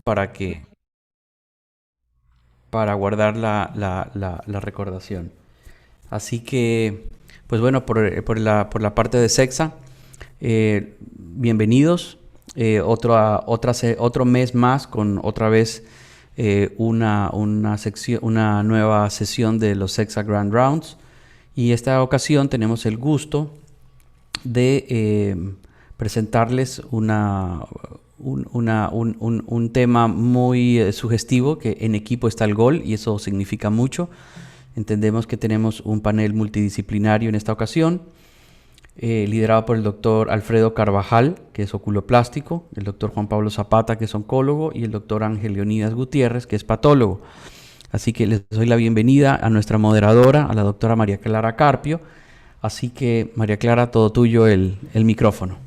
para que, para guardar la recordación. Así que, pues bueno, por la parte de Sexa, bienvenidos. Otro mes más con otra vez una nueva sesión de los Sexa Grand Rounds. Y esta ocasión tenemos el gusto de presentarles un tema muy sugestivo, que en equipo está el gol y eso significa mucho. Entendemos que tenemos un panel multidisciplinario en esta ocasión, liderado por el doctor Alfredo Carvajal, que es oculoplástico, el doctor Juan Pablo Zapata, que es oncólogo, y el doctor Ángel Leonidas Gutiérrez, que es patólogo. Así que les doy la bienvenida a nuestra moderadora, a la doctora María Clara Carpio. Así que, María Clara, todo tuyo el micrófono.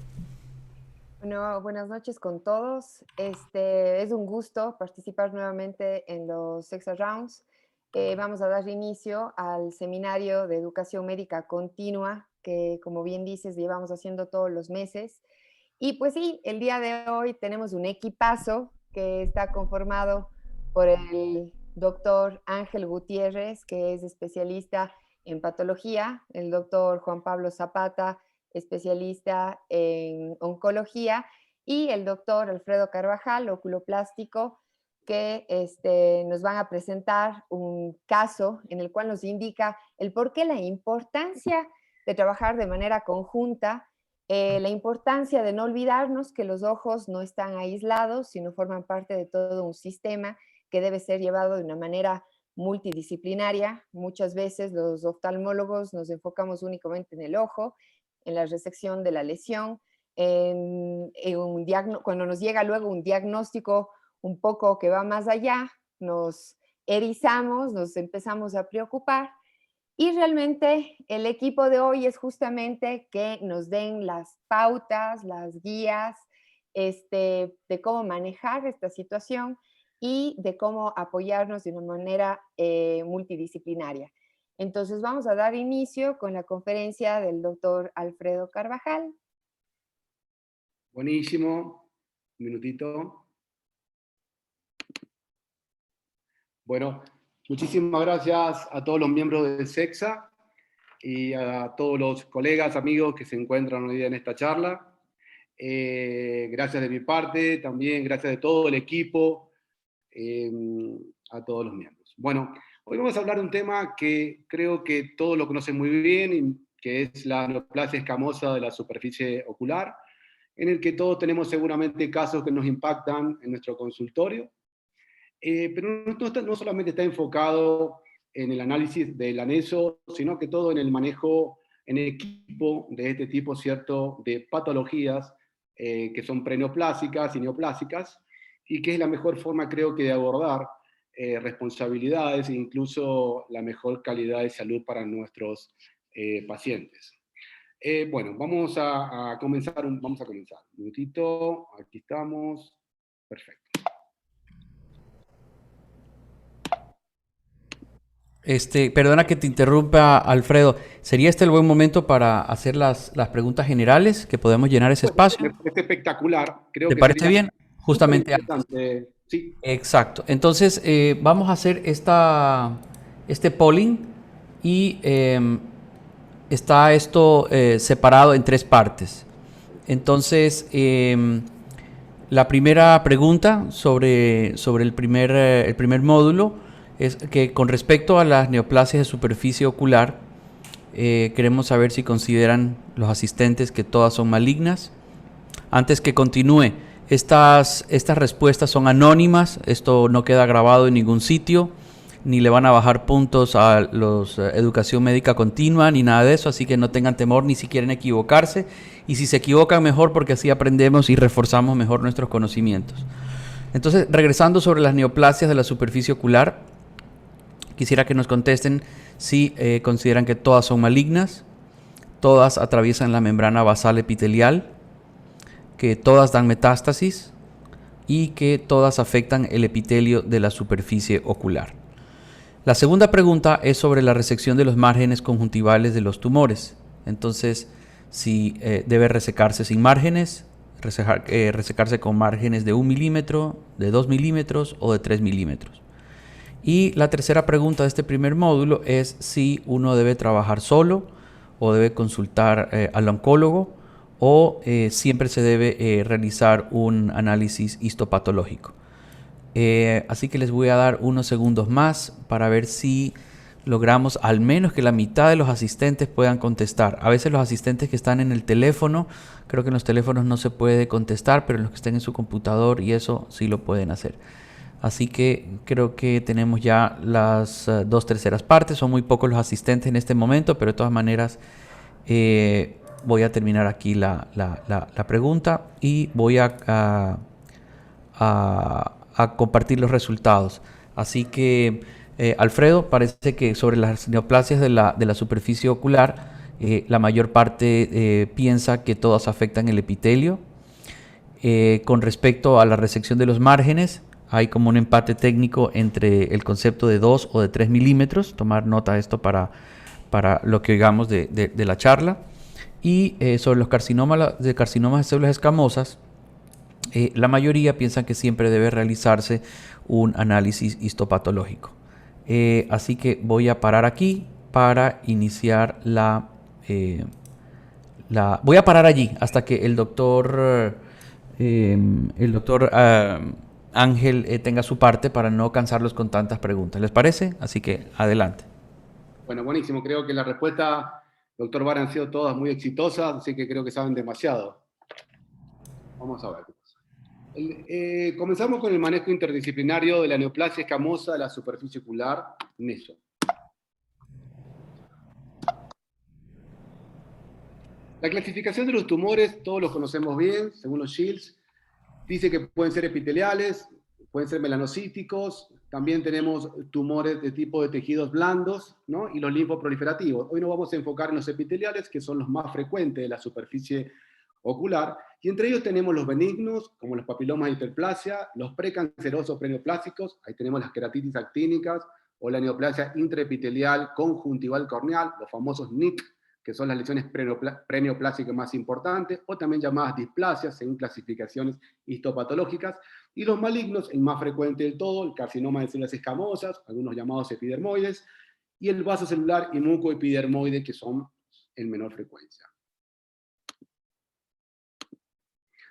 Bueno, buenas noches con todos. Es un gusto participar nuevamente en los Sexa Rounds. Vamos a dar inicio al seminario de educación médica continua que, como bien dices, llevamos haciendo todos los meses. Y pues sí, el día de hoy tenemos un equipazo que está conformado por el doctor Ángel Gutiérrez, que es especialista en patología, el doctor Juan Pablo Zapata, especialista en oncología, y el doctor Alfredo Carvajal, oculoplástico, que nos van a presentar un caso en el cual nos indica el por qué la importancia de trabajar de manera conjunta, la importancia de no olvidarnos que los ojos no están aislados, sino forman parte de todo un sistema que debe ser llevado de una manera multidisciplinaria. Muchas veces los oftalmólogos nos enfocamos únicamente en el ojo, en la resección de la lesión, cuando nos llega luego un diagnóstico un poco que va más allá, nos erizamos, nos empezamos a preocupar, y realmente el equipo de hoy es justamente que nos den las pautas, las guías, de cómo manejar esta situación y de cómo apoyarnos de una manera multidisciplinaria. Entonces vamos a dar inicio con la conferencia del doctor Alfredo Carvajal. Buenísimo, un minutito. Bueno, muchísimas gracias a todos los miembros de SEXA y a todos los colegas, amigos que se encuentran hoy día en esta charla. Gracias de mi parte, también gracias de todo el equipo, a todos los miembros. Bueno, hoy vamos a hablar de un tema que creo que todos lo conocen muy bien, que es la neoplasia escamosa de la superficie ocular, en el que todos tenemos seguramente casos que nos impactan en nuestro consultorio. Pero no solamente está enfocado en el análisis del aneso, sino que todo en el manejo en equipo de este tipo, ¿cierto?, de patologías que son preneoplásicas y neoplásicas, y que es la mejor forma, creo que, de abordar responsabilidades e incluso la mejor calidad de salud para nuestros pacientes. Bueno, vamos a comenzar. Vamos a comenzar. Un minutito, aquí estamos. Perfecto. Perdona que te interrumpa, Alfredo. ¿Sería este el buen momento para hacer las preguntas generales, que podemos llenar ese espacio? Me parece espectacular. Creo ¿Te que parece sería bien? súper Justamente antes. interesante. Sí. Exacto. Entonces, vamos a hacer este polling y está esto separado en tres partes. Entonces, la primera pregunta sobre el primer módulo es que, con respecto a las neoplasias de superficie ocular, queremos saber si consideran los asistentes que todas son malignas. Antes que continúe, estas respuestas son anónimas, esto no queda grabado en ningún sitio, ni le van a bajar puntos a los educación médica continua, ni nada de eso, así que no tengan temor ni si quieren equivocarse, y si se equivocan, mejor, porque así aprendemos y reforzamos mejor nuestros conocimientos. Entonces, regresando sobre las neoplasias de la superficie ocular, quisiera que nos contesten si consideran que todas son malignas, todas atraviesan la membrana basal epitelial, que todas dan metástasis y que todas afectan el epitelio de la superficie ocular. La segunda pregunta es sobre la resección de los márgenes conjuntivales de los tumores. Entonces, si debe resecarse sin márgenes, resecarse con márgenes de 1 milímetro, de 2 milímetros o de 3 milímetros. Y la tercera pregunta de este primer módulo es si uno debe trabajar solo o debe consultar al oncólogo o siempre se debe realizar un análisis histopatológico. Así que les voy a dar unos segundos más para ver si logramos al menos que la mitad de los asistentes puedan contestar. A veces los asistentes que están en el teléfono, creo que en los teléfonos no se puede contestar, pero los que estén en su computador y eso sí lo pueden hacer. Así que creo que tenemos ya las 2/3 partes. Son muy pocos los asistentes en este momento, pero de todas maneras voy a terminar aquí la pregunta y voy a compartir los resultados. Así que, Alfredo, parece que sobre las neoplasias de la superficie ocular, la mayor parte piensa que todas afectan el epitelio. Con respecto a la resección de los márgenes, hay como un empate técnico entre el concepto de 2 o de 3 milímetros. Tomar nota de esto para lo que oigamos de la charla. Y sobre los carcinomas de células escamosas, la mayoría piensan que siempre debe realizarse un análisis histopatológico. Así que voy a parar aquí para iniciar voy a parar allí hasta que el doctor Ángel tenga su parte para no cansarlos con tantas preguntas. ¿Les parece? Así que adelante. Bueno, buenísimo. Creo que las respuestas, doctor Vara, han sido todas muy exitosas, así que creo que saben demasiado. Vamos a ver. Comenzamos con el manejo interdisciplinario de la neoplasia escamosa de la superficie ocular, NESO. La clasificación de los tumores, todos los conocemos bien, según los Shields. Dice que pueden ser epiteliales, pueden ser melanocíticos, también tenemos tumores de tipo de tejidos blandos, ¿no? Y los linfoproliferativos. Hoy nos vamos a enfocar en los epiteliales, que son los más frecuentes de la superficie ocular, y entre ellos tenemos los benignos, como los papilomas de hiperplasia, los precancerosos preneoplásicos, ahí tenemos las queratitis actínicas, o la neoplasia intraepitelial conjuntival corneal, los famosos NIC, que son las lesiones preneoplásicas más importantes, o también llamadas displasias, según clasificaciones histopatológicas, y los malignos, el más frecuente del todo, el carcinoma de células escamosas, algunos llamados epidermoides, y el vasocelular y mucoepidermoide, que son en menor frecuencia.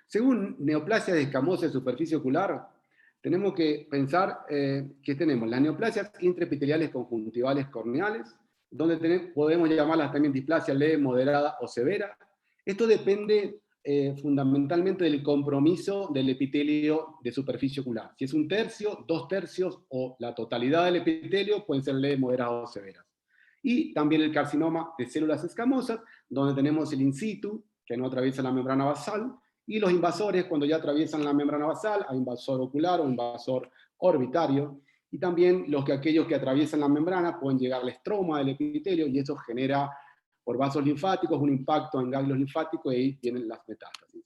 Según neoplasia de escamosa de superficie ocular, tenemos que pensar que tenemos las neoplasias intraepiteliales conjuntivales corneales, donde podemos llamarlas también displasia leve, moderada o severa. Esto depende fundamentalmente del compromiso del epitelio de superficie ocular. Si es 1/3, 2/3 o la totalidad del epitelio, pueden ser leves, moderadas o severas. Y también el carcinoma de células escamosas, donde tenemos el in situ, que no atraviesa la membrana basal, y los invasores, cuando ya atraviesan la membrana basal, hay invasor ocular o invasor orbitario, y también aquellos que atraviesan la membrana pueden llegar al estroma del epitelio, y eso genera, por vasos linfáticos, un impacto en ganglios linfáticos, y ahí tienen las metástasis.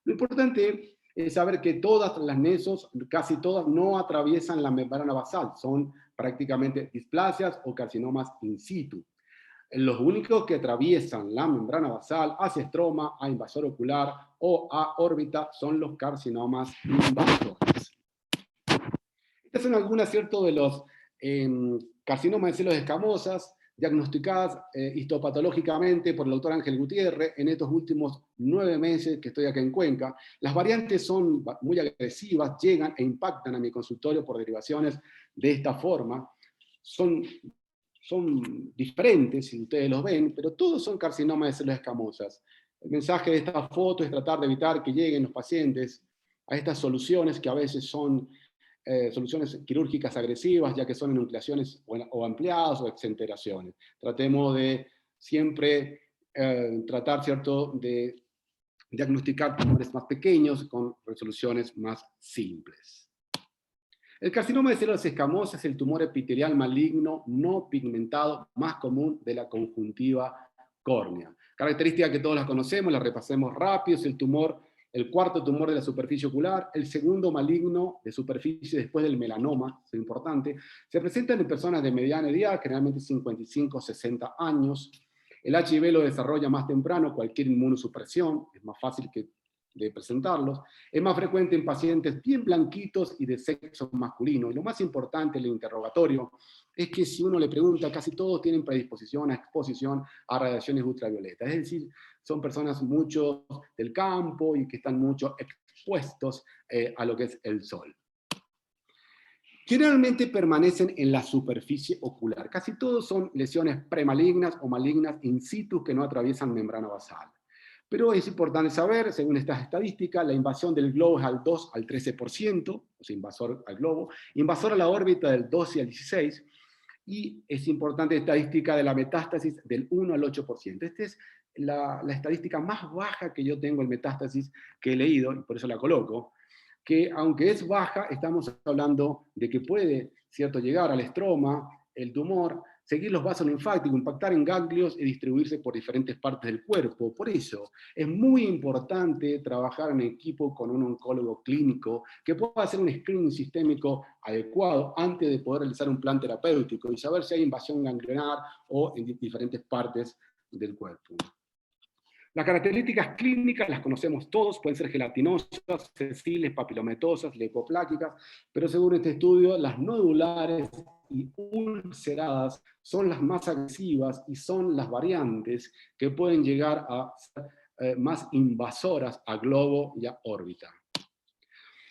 Lo importante es saber que todas las NESOs, casi todas, no atraviesan la membrana basal, son prácticamente displasias o carcinomas in situ. Los únicos que atraviesan la membrana basal hacia estroma, a invasor ocular o a órbita son los carcinomas invasores. Estas son algunas, ¿cierto?, de los carcinomas de células escamosas diagnosticadas histopatológicamente por el doctor Ángel Gutiérrez en estos últimos 9 meses que estoy acá en Cuenca. Las variantes son muy agresivas, llegan e impactan a mi consultorio por derivaciones de esta forma. Son diferentes, si ustedes los ven, pero todos son carcinomas de células escamosas. El mensaje de esta foto es tratar de evitar que lleguen los pacientes a estas soluciones que a veces son soluciones quirúrgicas agresivas, ya que son enucleaciones o ampliadas o exenteraciones. Tratemos de siempre tratar, ¿cierto?, de diagnosticar tumores más pequeños con resoluciones más simples. El carcinoma de células escamosas es el tumor epitelial maligno no pigmentado más común de la conjuntiva córnea. Característica que todos las conocemos, la repasemos rápido, es el cuarto tumor de la superficie ocular, el segundo maligno de superficie después del melanoma, es importante. Se presenta en personas de mediana edad, generalmente 55 o 60 años. El HIV lo desarrolla más temprano, cualquier inmunosupresión, es más fácil que de presentarlos. Es más frecuente en pacientes bien blanquitos y de sexo masculino. Y lo más importante del interrogatorio es que si uno le pregunta, casi todos tienen predisposición a exposición a radiaciones ultravioletas. Es decir, son personas mucho del campo y que están mucho expuestos a lo que es el sol. Generalmente permanecen en la superficie ocular. Casi todos son lesiones premalignas o malignas in situ que no atraviesan membrana basal. Pero es importante saber, según estas estadísticas, la invasión del globo es al 2 al 13%, o sea, invasor al globo, invasor a la órbita del 12 al 16%, y es importante la estadística de la metástasis del 1 al 8%. Esta es la estadística más baja que yo tengo en metástasis que he leído, y por eso la coloco, que aunque es baja, estamos hablando de que puede, ¿cierto?, llegar al estroma, el tumor, seguir los vasos linfáticos, impactar en ganglios y distribuirse por diferentes partes del cuerpo. Por eso es muy importante trabajar en equipo con un oncólogo clínico que pueda hacer un screening sistémico adecuado antes de poder realizar un plan terapéutico y saber si hay invasión ganglionar o en diferentes partes del cuerpo. Las características clínicas las conocemos todos, pueden ser gelatinosas, sesiles, papilometosas, leucopláquicas, pero según este estudio, las nodulares y ulceradas son las más agresivas y son las variantes que pueden llegar a ser más invasoras a globo y a órbita.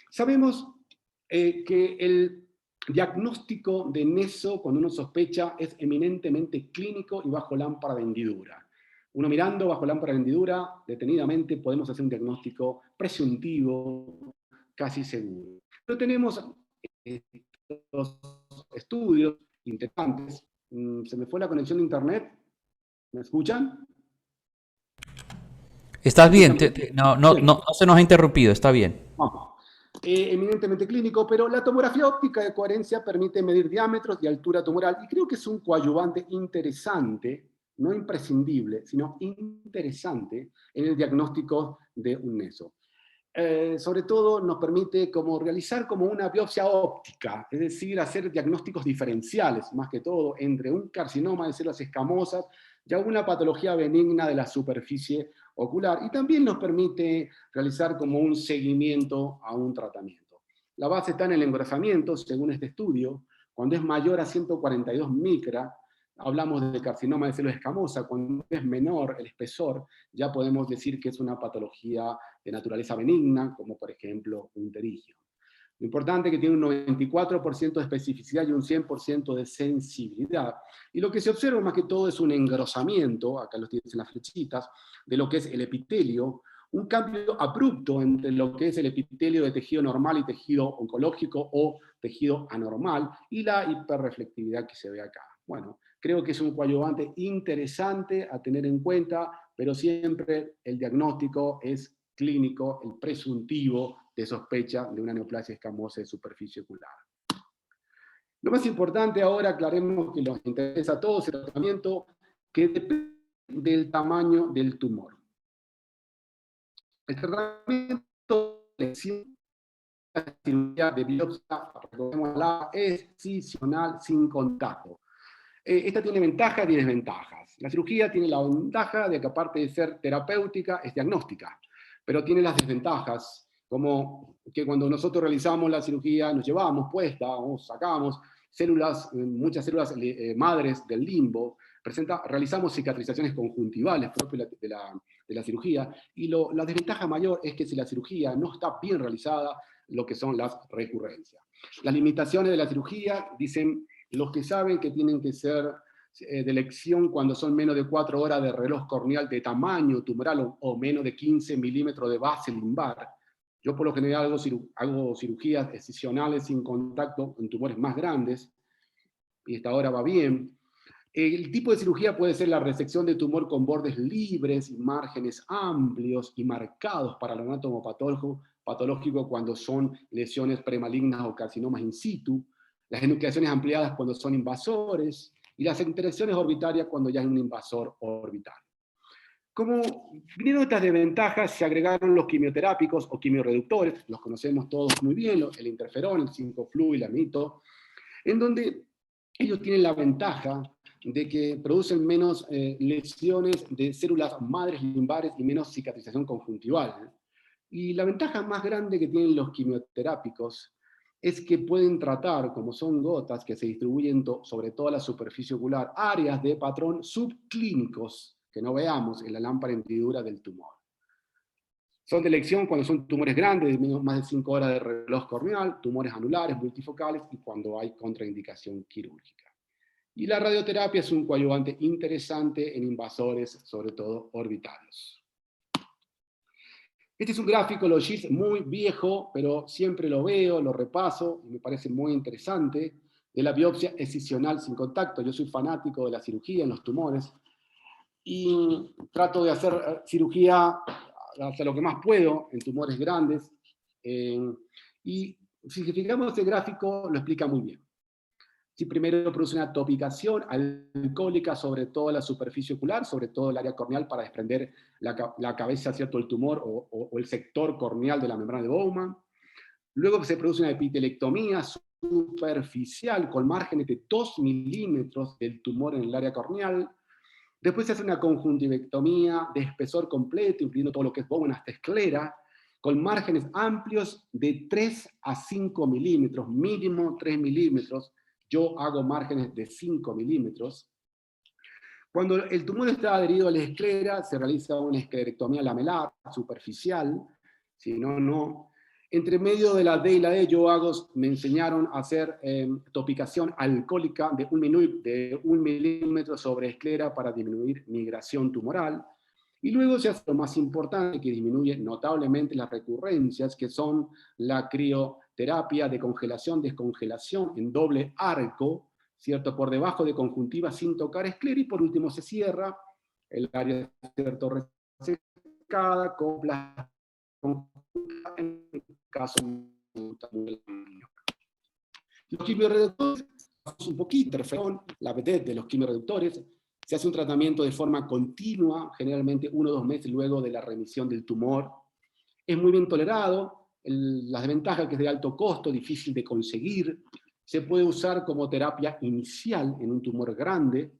Sabemos que el diagnóstico de NESO, cuando uno sospecha, es eminentemente clínico y bajo lámpara de hendidura. Uno mirando bajo lámpara de hendidura, detenidamente podemos hacer un diagnóstico presuntivo, casi seguro. Pero tenemos estos estudios interesantes. ¿Se me fue la conexión de internet? ¿Me escuchan? ¿Estás bien? No se nos ha interrumpido, está bien. Eminentemente clínico, pero la tomografía óptica de coherencia permite medir diámetros y altura tumoral, y creo que es un coadyuvante interesante, no imprescindible, sino interesante en el diagnóstico de un NESO. Sobre todo nos permite realizar como una biopsia óptica, es decir, hacer diagnósticos diferenciales, más que todo, entre un carcinoma de células escamosas y alguna patología benigna de la superficie ocular, y también nos permite realizar como un seguimiento a un tratamiento. La base está en el engrosamiento, según este estudio, cuando es mayor a 142 micra, hablamos de carcinoma de célula escamosa. Cuando es menor el espesor, ya podemos decir que es una patología de naturaleza benigna, como por ejemplo un pterigio. Lo importante es que tiene un 94% de especificidad y un 100% de sensibilidad. Y lo que se observa más que todo es un engrosamiento, acá lo tienes en las flechitas, de lo que es el epitelio, un cambio abrupto entre lo que es el epitelio de tejido normal y tejido oncológico o tejido anormal, y la hiperreflectividad que se ve acá. Bueno, creo que es un coadyuvante interesante a tener en cuenta, pero siempre el diagnóstico es clínico, el presuntivo de sospecha de una neoplasia escamosa de superficie ocular. Lo más importante ahora, aclaremos que nos interesa a todos el tratamiento, que depende del tamaño del tumor. El tratamiento de lesión, la cirugía de biopsia, es excisional sin contacto. Esta tiene ventajas y desventajas. La cirugía tiene la ventaja de que, aparte de ser terapéutica, es diagnóstica, pero tiene las desventajas, como que cuando nosotros realizamos la cirugía nos llevamos puesta o sacamos células, muchas células madres del limbo, realizamos cicatrizaciones conjuntivales propias de la cirugía, y la desventaja mayor es que si la cirugía no está bien realizada, lo que son las recurrencias. Las limitaciones de la cirugía, dicen los que saben, que tienen que ser de elección cuando son menos de 4 horas de reloj corneal de tamaño tumoral o menos de 15 milímetros de base lumbar. Yo por lo general hago cirugías excisionales sin contacto en tumores más grandes, y hasta ahora va bien. El tipo de cirugía puede ser la resección de tumor con bordes libres y márgenes amplios y marcados para el anátomo patológico cuando son lesiones premalignas o carcinomas in situ, las enucleaciones ampliadas cuando son invasores, y las interacciones orbitarias cuando ya es un invasor orbital. Como vinieron estas desventajas, se agregaron los quimioterápicos o quimioreductores, los conocemos todos muy bien, el interferón, el 5-FLU y la mito, en donde ellos tienen la ventaja de que producen menos lesiones de células madres lumbares y menos cicatrización conjuntival. Y la ventaja más grande que tienen los quimioterápicos es que pueden tratar, como son gotas que se distribuyen sobre toda la superficie ocular, áreas de patrón subclínicos que no veamos en la lámpara hendidura del tumor. Son de elección cuando son tumores grandes, de más de 5 horas de reloj corneal, tumores anulares, multifocales y cuando hay contraindicación quirúrgica. Y la radioterapia es un coadyuvante interesante en invasores, sobre todo orbitales. Este es un gráfico Logis muy viejo, pero siempre lo veo, lo repaso, y me parece muy interesante, de la biopsia excisional sin contacto. Yo soy fanático de la cirugía en los tumores, y trato de hacer cirugía hasta lo que más puedo en tumores grandes, y si fijamos este gráfico lo explica muy bien. Si primero produce una topicación alcohólica sobre toda la superficie ocular, sobre todo el área corneal, para desprender la cabeza, ¿cierto?, el tumor o el sector corneal de la membrana de Bowman. Luego se produce una epitelectomía superficial con márgenes de 2 milímetros del tumor en el área corneal. Después se hace una conjuntivectomía de espesor completo, incluyendo todo lo que es Bowman hasta esclera, con márgenes amplios de 3 a 5 milímetros, mínimo 3 milímetros. Yo hago márgenes de 5 milímetros. Cuando el tumor está adherido a la esclera, se realiza una esclerectomía lamelar, superficial, si no, no. Entre medio de la D y la E, me enseñaron a hacer topicación alcohólica de 1 milímetro sobre esclera para disminuir migración tumoral. Y luego se hace lo más importante, que disminuye notablemente las recurrencias, que son la crioterapia de congelación-descongelación en doble arco, ¿cierto?, por debajo de conjuntiva sin tocar esclera, y por último se cierra el área, ¿cierto?, resecada con plasma en caso muy amplio. Los quimioreductores, un poquito, interferón, la vedette de los quimioreductores, se hace un tratamiento de forma continua, generalmente 1 o 2 meses luego de la remisión del tumor. Es muy bien tolerado, las desventajas que es de alto costo, difícil de conseguir, se puede usar como terapia inicial en un tumor grande,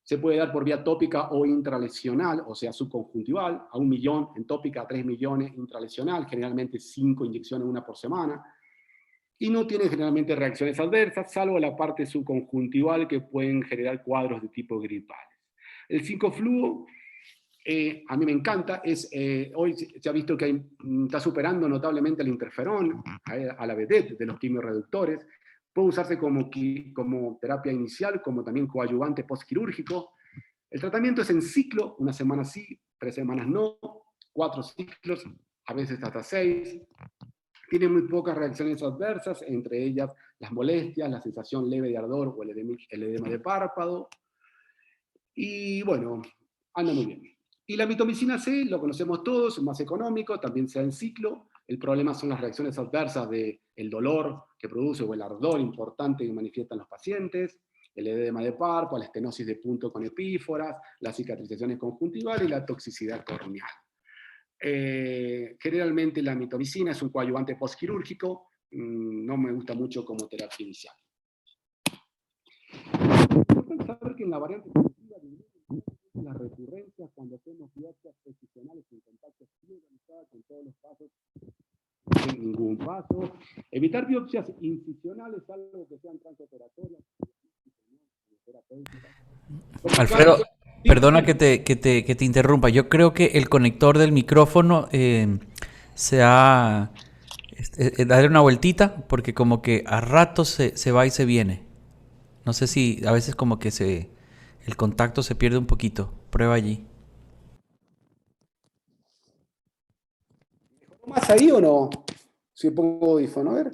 se puede dar por vía tópica o intralesional, o sea, subconjuntival, a 1 millón en tópica, a 3 millones intralesional, generalmente 5 inyecciones, 1 por semana, y no tiene generalmente reacciones adversas, salvo la parte subconjuntival que pueden generar cuadros de tipo gripal. El 5-fluo, a mí me encanta, hoy se ha visto que está superando notablemente el interferón, a la vedette de los quimioreductores. Puede usarse como terapia inicial, como también coadyuvante postquirúrgico. El tratamiento es en ciclo, 1 semana sí, 3 semanas no, 4 ciclos, a veces hasta 6. Tiene muy pocas reacciones adversas, entre ellas las molestias, la sensación leve de ardor o el edema de párpado. Y bueno, anda muy bien. Y la mitomicina C, lo conocemos todos, es más económico, también se da en ciclo. El problema son las reacciones adversas del dolor que produce o el ardor importante que manifiestan los pacientes, el edema de párpado, la estenosis de punto con epíforas, las cicatrizaciones conjuntivales y la toxicidad corneal. Generalmente la mitomicina es un coadyuvante postquirúrgico, no me gusta mucho como terapia inicial. Importante saber que en la variante positiva las recurrencias cuando hacemos biopsias excisionales en contacto organizada con todos los pasos, sin ningún paso. Evitar biopsias incisionales, algo que sean transoperatorias. Alfredo, perdona que te interrumpa. Yo creo que el conector del micrófono darle una vueltita, porque como que a ratos se va y se viene. No sé si a veces como que el contacto se pierde un poquito. Prueba allí. ¿Mejoró más ahí o no? Si pongo audífono, a ver.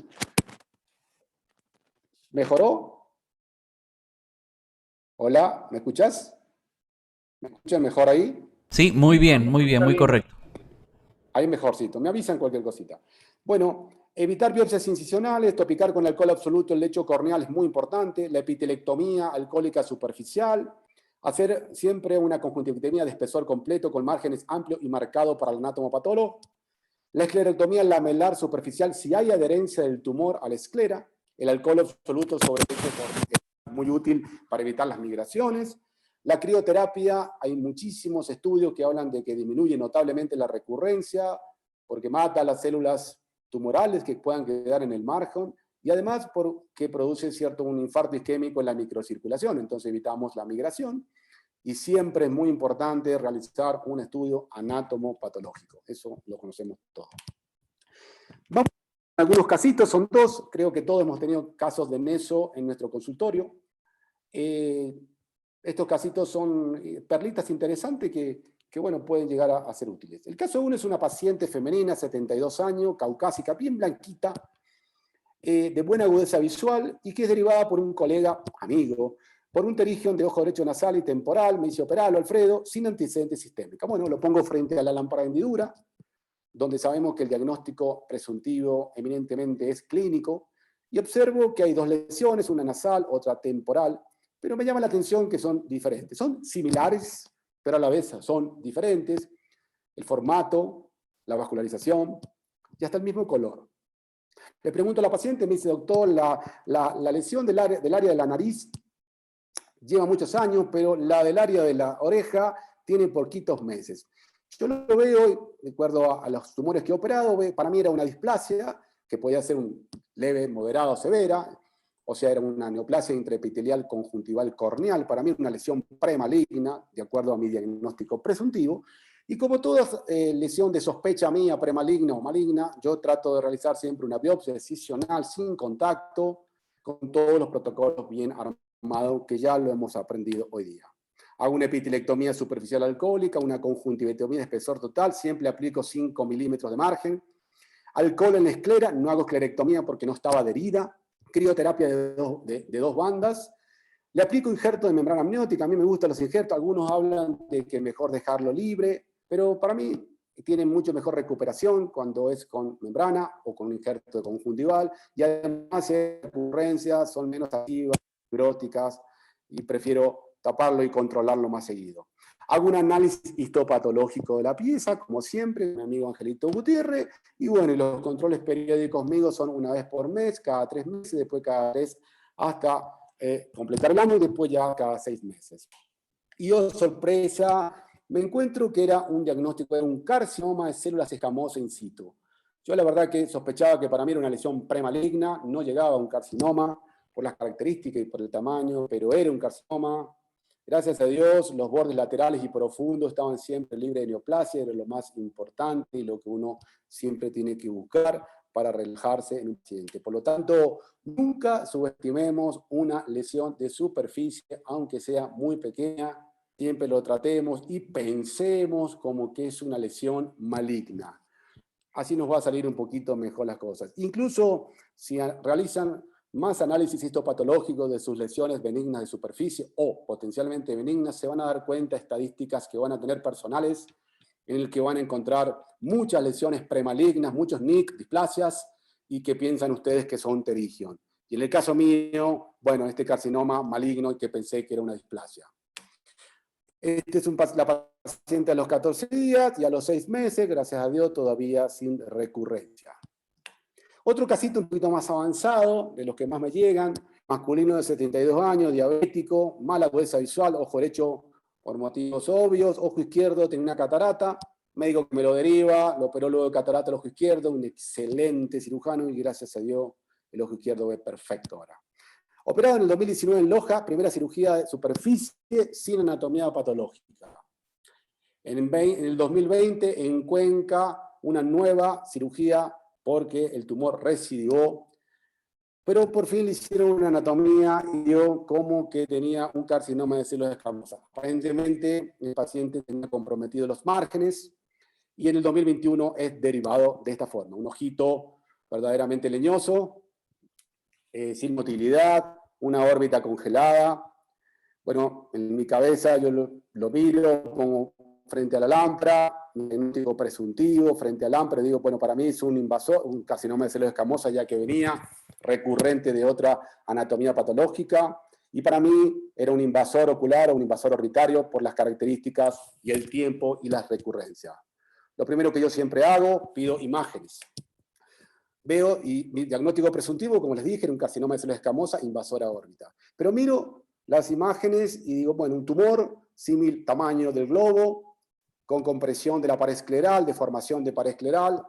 ¿Mejoró? Hola, ¿me escuchás? ¿Me escuchan mejor ahí? Sí, muy bien, muy correcto. Ahí mejorcito, me avisan cualquier cosita. Bueno, evitar biopsias incisionales, topicar con alcohol absoluto el lecho corneal es muy importante, la epitelectomía alcohólica superficial, hacer siempre una conjuntivectomía de espesor completo con márgenes amplios y marcados para el anatomopatólogo, la esclerectomía lamelar superficial si hay adherencia del tumor a la esclera, el alcohol absoluto sobre el lecho corneal es muy útil para evitar las migraciones. La crioterapia, hay muchísimos estudios que hablan de que disminuye notablemente la recurrencia, porque mata las células tumorales que puedan quedar en el margen, y además porque produce un infarto isquémico en la microcirculación, entonces evitamos la migración, y siempre es muy importante realizar un estudio anatomopatológico, eso lo conocemos todos. Vamos a algunos casitos, son dos, creo que todos hemos tenido casos de NESO en nuestro consultorio. Estos casitos son perlitas interesantes que bueno, pueden llegar a ser útiles. El caso 1 es una paciente femenina, 72 años, caucásica, bien blanquita, de buena agudeza visual y que es derivada por un colega, amigo, por un pterigion de ojo derecho nasal y temporal, me dice operarlo, Alfredo, sin antecedentes sistémicos. Bueno, lo pongo frente a la lámpara de hendidura, donde sabemos que el diagnóstico presuntivo eminentemente es clínico, y observo que hay dos lesiones, una nasal, otra temporal, pero me llama la atención que son diferentes. Son similares, pero a la vez son diferentes. El formato, la vascularización y hasta el mismo color. Le pregunto a la paciente, me dice, doctor, la lesión del área de la nariz lleva muchos años, pero la del área de la oreja tiene poquitos meses. Yo lo veo, de acuerdo a los tumores que he operado, para mí era una displasia, que podía ser un leve, moderada o severa, o sea, era una neoplasia intraepitelial conjuntival corneal, para mí una lesión premaligna, de acuerdo a mi diagnóstico presuntivo, y como toda lesión de sospecha mía, premaligna o maligna, yo trato de realizar siempre una biopsia excisional sin contacto, con todos los protocolos bien armados, que ya lo hemos aprendido hoy día. Hago una epitelectomía superficial alcohólica, una conjuntivitomía de espesor total, siempre aplico 5 milímetros de margen. Alcohol en la esclera, no hago esclerectomía porque no estaba adherida. Crioterapia de dos bandas. Le aplico injerto de membrana amniótica, a mí me gustan los injertos, algunos hablan de que mejor dejarlo libre, pero para mí tiene mucho mejor recuperación cuando es con membrana o con un injerto de conjuntival, y además si hay recurrencias son menos activas, fibróticas, y prefiero taparlo y controlarlo más seguido. Hago un análisis histopatológico de la pieza, como siempre, mi amigo Angelito Gutiérrez, y bueno, y los controles periódicos míos son una vez por mes, cada 3 meses, después cada 3, hasta completar el año, y después ya cada 6 meses. Y oh, sorpresa, me encuentro que era un diagnóstico de un carcinoma de células escamosas in situ. Yo la verdad que sospechaba que para mí era una lesión premaligna, no llegaba a un carcinoma por las características y por el tamaño, pero era un carcinoma. Gracias a Dios, los bordes laterales y profundos estaban siempre libres de neoplasia, era lo más importante y lo que uno siempre tiene que buscar para relajarse en un paciente. Por lo tanto, nunca subestimemos una lesión de superficie, aunque sea muy pequeña, siempre lo tratemos y pensemos como que es una lesión maligna. Así nos va a salir un poquito mejor las cosas. Incluso si realizan más análisis histopatológicos de sus lesiones benignas de superficie o potencialmente benignas, se van a dar cuenta estadísticas que van a tener personales en el que van a encontrar muchas lesiones premalignas, muchos NIC, displasias, y que piensan ustedes que son pterigion. Y en el caso mío, bueno, este carcinoma maligno que pensé que era una displasia. Este es la paciente a los 14 días y a los 6 meses, gracias a Dios, todavía sin recurrencia. Otro casito un poquito más avanzado, de los que más me llegan, masculino de 72 años, diabético, mala agudeza visual, ojo derecho por motivos obvios, ojo izquierdo, tenía una catarata, médico que me lo deriva, lo operó luego de catarata el ojo izquierdo, un excelente cirujano y gracias a Dios el ojo izquierdo ve perfecto ahora. Operado en el 2019 en Loja, primera cirugía de superficie sin anatomía patológica. En el 2020 en Cuenca, una nueva cirugía porque el tumor recidivó, pero por fin le hicieron una anatomía y dio como que tenía un carcinoma de células escamosas. Aparentemente el paciente tenía comprometidos los márgenes y en el 2021 es derivado de esta forma. Un ojito verdaderamente leñoso, sin motilidad, una órbita congelada. Bueno, en mi cabeza yo lo miro, pongo frente a la lámpara, un diagnóstico presuntivo, frente al lámpara, digo, bueno, para mí es un invasor, un carcinoma de células escamosas, ya que venía recurrente de otra anatomía patológica, y para mí era un invasor ocular o un invasor orbitario por las características y el tiempo y las recurrencias. Lo primero que yo siempre hago, pido imágenes. Veo, y mi diagnóstico presuntivo, como les dije, era un carcinoma de células escamosas, invasora órbita. Pero miro las imágenes y digo, bueno, un tumor, símil tamaño del globo, con compresión de la pared escleral, deformación de pared escleral,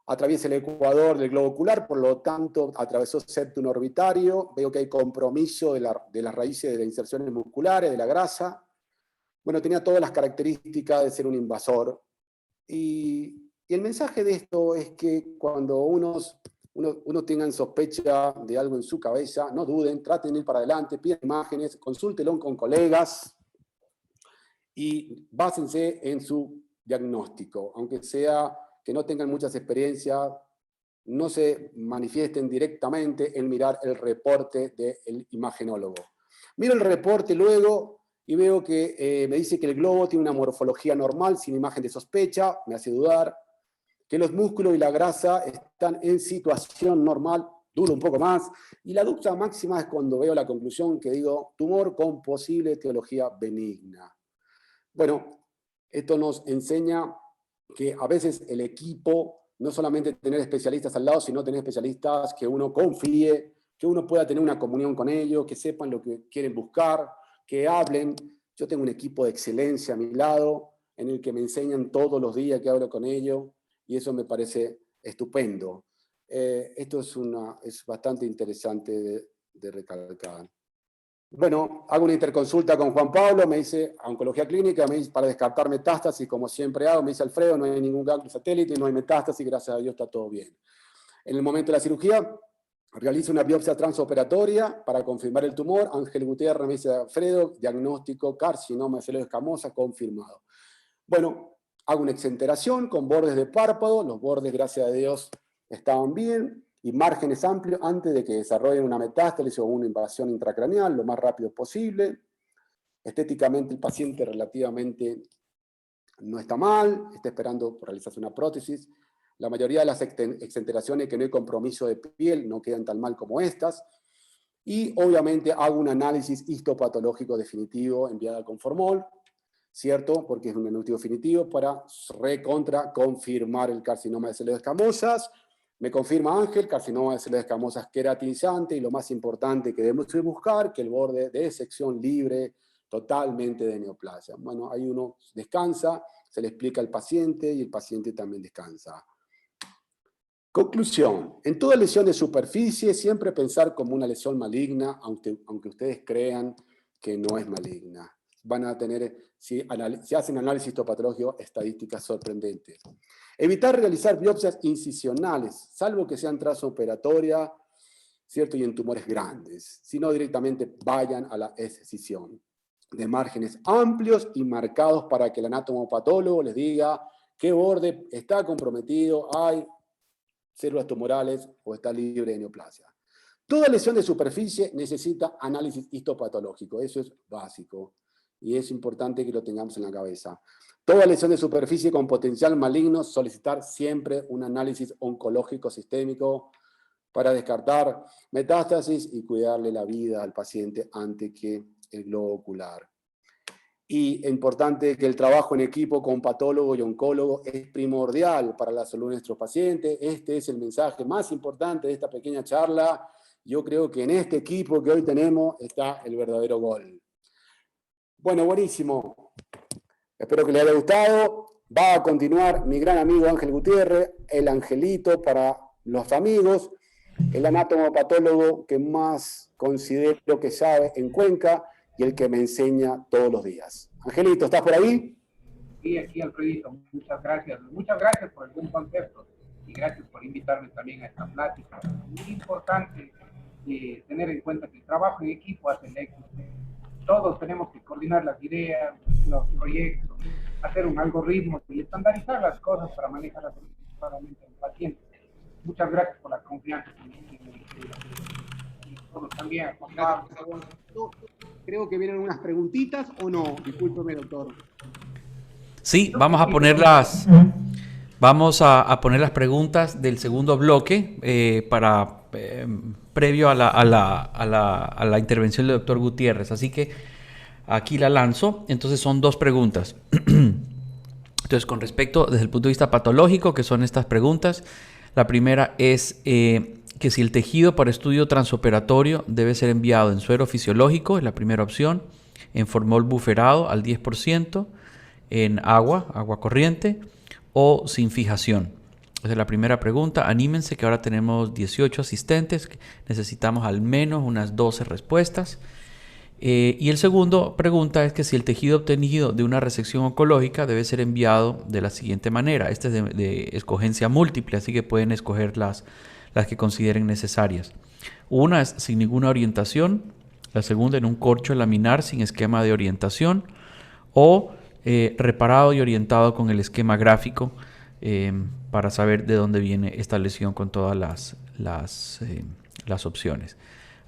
atraviesa el ecuador del globo ocular, por lo tanto atravesó septum orbitario, veo que hay compromiso de las raíces de las inserciones musculares, de la grasa. Bueno, tenía todas las características de ser un invasor. Y el mensaje de esto es que cuando uno tenga sospecha de algo en su cabeza, no duden, traten de ir para adelante, pidan imágenes, consúltenlo con colegas y básense en su diagnóstico, aunque sea que no tengan muchas experiencias, no se manifiesten directamente en mirar el reporte del imagenólogo. Miro el reporte luego y veo que me dice que el globo tiene una morfología normal, sin imagen de sospecha, me hace dudar, que los músculos y la grasa están en situación normal, dudo un poco más, y la duda máxima es cuando veo la conclusión que digo, tumor con posible etiología benigna. Bueno, esto nos enseña que a veces el equipo, no solamente tener especialistas al lado, sino tener especialistas que uno confíe, que uno pueda tener una comunión con ellos, que sepan lo que quieren buscar, que hablen. Yo tengo un equipo de excelencia a mi lado, en el que me enseñan todos los días que hablo con ellos, y eso me parece estupendo. Esto es bastante interesante de recalcar. Bueno, hago una interconsulta con Juan Pablo, me dice, oncología clínica, me dice, para descartar metástasis, como siempre hago, me dice Alfredo, no hay ningún ganglio satélite, no hay metástasis, gracias a Dios está todo bien. En el momento de la cirugía, realizo una biopsia transoperatoria para confirmar el tumor. Ángel Gutiérrez me dice, Alfredo, diagnóstico carcinoma de células escamosas confirmado. Bueno, hago una exenteración con bordes de párpado, los bordes, gracias a Dios, estaban bien, y márgenes amplios antes de que desarrollen una metástasis o una invasión intracraneal, lo más rápido posible. Estéticamente el paciente relativamente no está mal, está esperando realizarse una prótesis. La mayoría de las exenteraciones que no hay compromiso de piel no quedan tan mal como estas. Y obviamente hago un análisis histopatológico definitivo enviado al Conformol, ¿cierto? Porque es un diagnóstico definitivo para confirmar el carcinoma de células escamosas. Me confirma Ángel, carcinoma de células escamosas queratinizante, y lo más importante que debemos buscar, que el borde de sección libre totalmente de neoplasia. Bueno, ahí uno descansa, se le explica al paciente y el paciente también descansa. Conclusión, en toda lesión de superficie siempre pensar como una lesión maligna, aunque ustedes crean que no es maligna. Van a tener, si hacen análisis histopatológico, estadísticas sorprendentes. Evitar realizar biopsias incisionales, salvo que sean transoperatoria, ¿cierto? Y en tumores grandes, sino directamente vayan a la excisión. De márgenes amplios y marcados para que el anatomopatólogo les diga qué borde está comprometido, hay células tumorales o está libre de neoplasia. Toda lesión de superficie necesita análisis histopatológico, eso es básico. Y es importante que lo tengamos en la cabeza. Toda lesión de superficie con potencial maligno, solicitar siempre un análisis oncológico sistémico para descartar metástasis y cuidarle la vida al paciente antes que el globo ocular. Y es importante que el trabajo en equipo con patólogo y oncólogo es primordial para la salud de nuestros pacientes. Este es el mensaje más importante de esta pequeña charla. Yo creo que en este equipo que hoy tenemos está el verdadero gol. Bueno, buenísimo. Espero que les haya gustado. Va a continuar mi gran amigo Ángel Gutiérrez, el angelito para los amigos, el anatomopatólogo que más considero que sabe en Cuenca y el que me enseña todos los días. Angelito, ¿estás por ahí? Sí, aquí Alfredito, muchas gracias. Muchas gracias por el buen concepto y gracias por invitarme también a esta plática. Muy importante tener en cuenta que el trabajo en equipo hace el éxito. Todos tenemos que coordinar las ideas, los proyectos, hacer un algoritmo y estandarizar las cosas para manejar adecuadamente al paciente. Muchas gracias por la confianza. Y todos también. Creo que vienen unas preguntitas o no. Discúlpeme, doctor. Sí, vamos a poner las preguntas del segundo bloque previo a la intervención del doctor Gutiérrez. Así que aquí la lanzo. Entonces son dos preguntas. Entonces, con respecto desde el punto de vista patológico, que son estas preguntas, la primera es que si el tejido para estudio transoperatorio debe ser enviado en suero fisiológico, es la primera opción, en formol buferado al 10%, en agua corriente o sin fijación. Esa es la primera pregunta. Anímense que ahora tenemos 18 asistentes. Necesitamos al menos unas 12 respuestas. Y el segundo pregunta es que si el tejido obtenido de una resección oncológica debe ser enviado de la siguiente manera. Este es de escogencia múltiple, así que pueden escoger las que consideren necesarias. Una es sin ninguna orientación, la segunda en un corcho laminar sin esquema de orientación o reparado y orientado con el esquema gráfico para saber de dónde viene esta lesión con todas las opciones.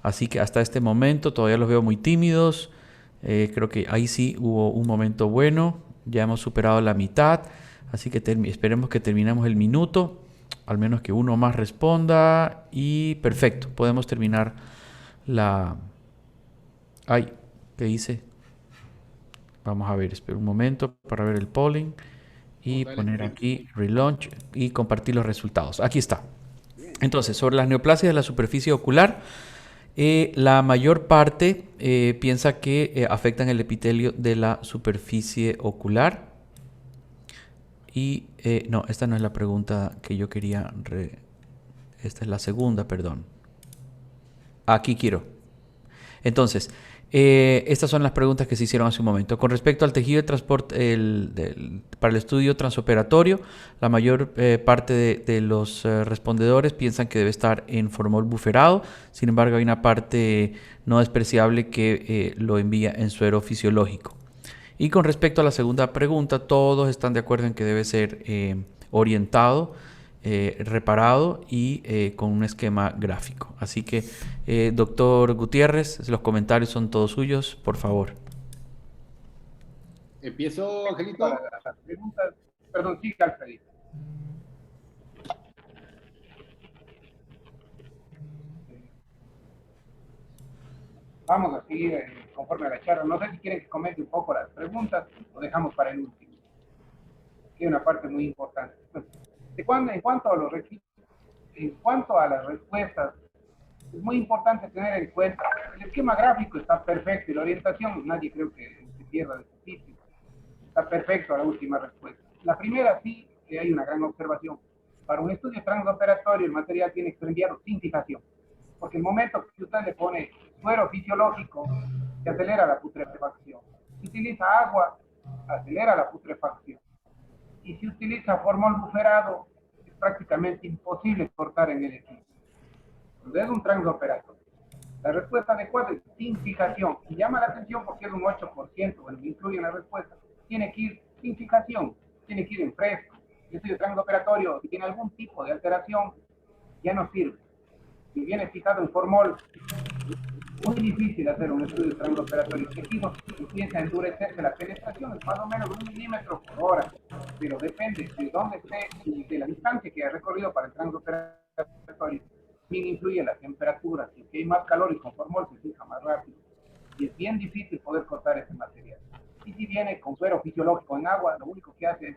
Así que hasta este momento todavía los veo muy tímidos. Creo que ahí sí hubo un momento bueno. Ya hemos superado la mitad. Así que esperemos que terminemos el minuto. Al menos que uno más responda. Y perfecto. Podemos terminar la... Ay, ¿qué hice? Vamos a ver, espera un momento para ver el polling. Y poner aquí relaunch y compartir los resultados. Aquí está. Entonces, sobre las neoplasias de la superficie ocular... la mayor parte piensa que afectan el epitelio de la superficie ocular. Y no, esta no es la pregunta que yo quería. Esta es la segunda, perdón. Aquí quiero. Entonces, estas son las preguntas que se hicieron hace un momento. Con respecto al tejido de transporte para el estudio transoperatorio, la mayor parte de los respondedores piensan que debe estar en formol buferado. Sin embargo, hay una parte no despreciable que lo envía en suero fisiológico. Y con respecto a la segunda pregunta, todos están de acuerdo en que debe ser orientado, reparado y con un esquema gráfico. Así que, doctor Gutiérrez, los comentarios son todos suyos, por favor. ¿Empiezo, Angelito? Las preguntas, perdón, sí, Alfredito. Vamos a seguir conforme a la charla. No sé si quieren que comente un poco las preguntas o dejamos para el último. Que es una parte muy importante. En cuanto a los requisitos, en cuanto a las respuestas, es muy importante tener en cuenta, el esquema gráfico está perfecto y la orientación, nadie creo que se pierda de ese sitio. Está perfecto la última respuesta. La primera sí que hay una gran observación. Para un estudio transoperatorio el material tiene que ser enviado sin fijación, porque el momento que usted le pone suero fisiológico, se acelera la putrefacción. Si utiliza agua, acelera la putrefacción. Y si utiliza formol buferado, es prácticamente imposible cortar en el equipo. Entonces es un transoperatorio. La respuesta adecuada es sin fijación. Y llama la atención porque es un 8%, bueno, incluye en la respuesta. Tiene que ir sin fijación, tiene que ir en fresco. El estudio transoperatorio, si tiene algún tipo de alteración, ya no sirve. Si viene fijado en formol, muy difícil hacer un estudio transoperatorio. El tejido empieza a endurecerse, la penetración es más o menos 1 milímetro por hora, pero depende de dónde esté y de la distancia que ha recorrido para el transoperatorio. También influye la temperatura, si hay más calor y con formol se fija más rápido. Y es bien difícil poder cortar ese material. Y si viene con suero fisiológico en agua, lo único que hace es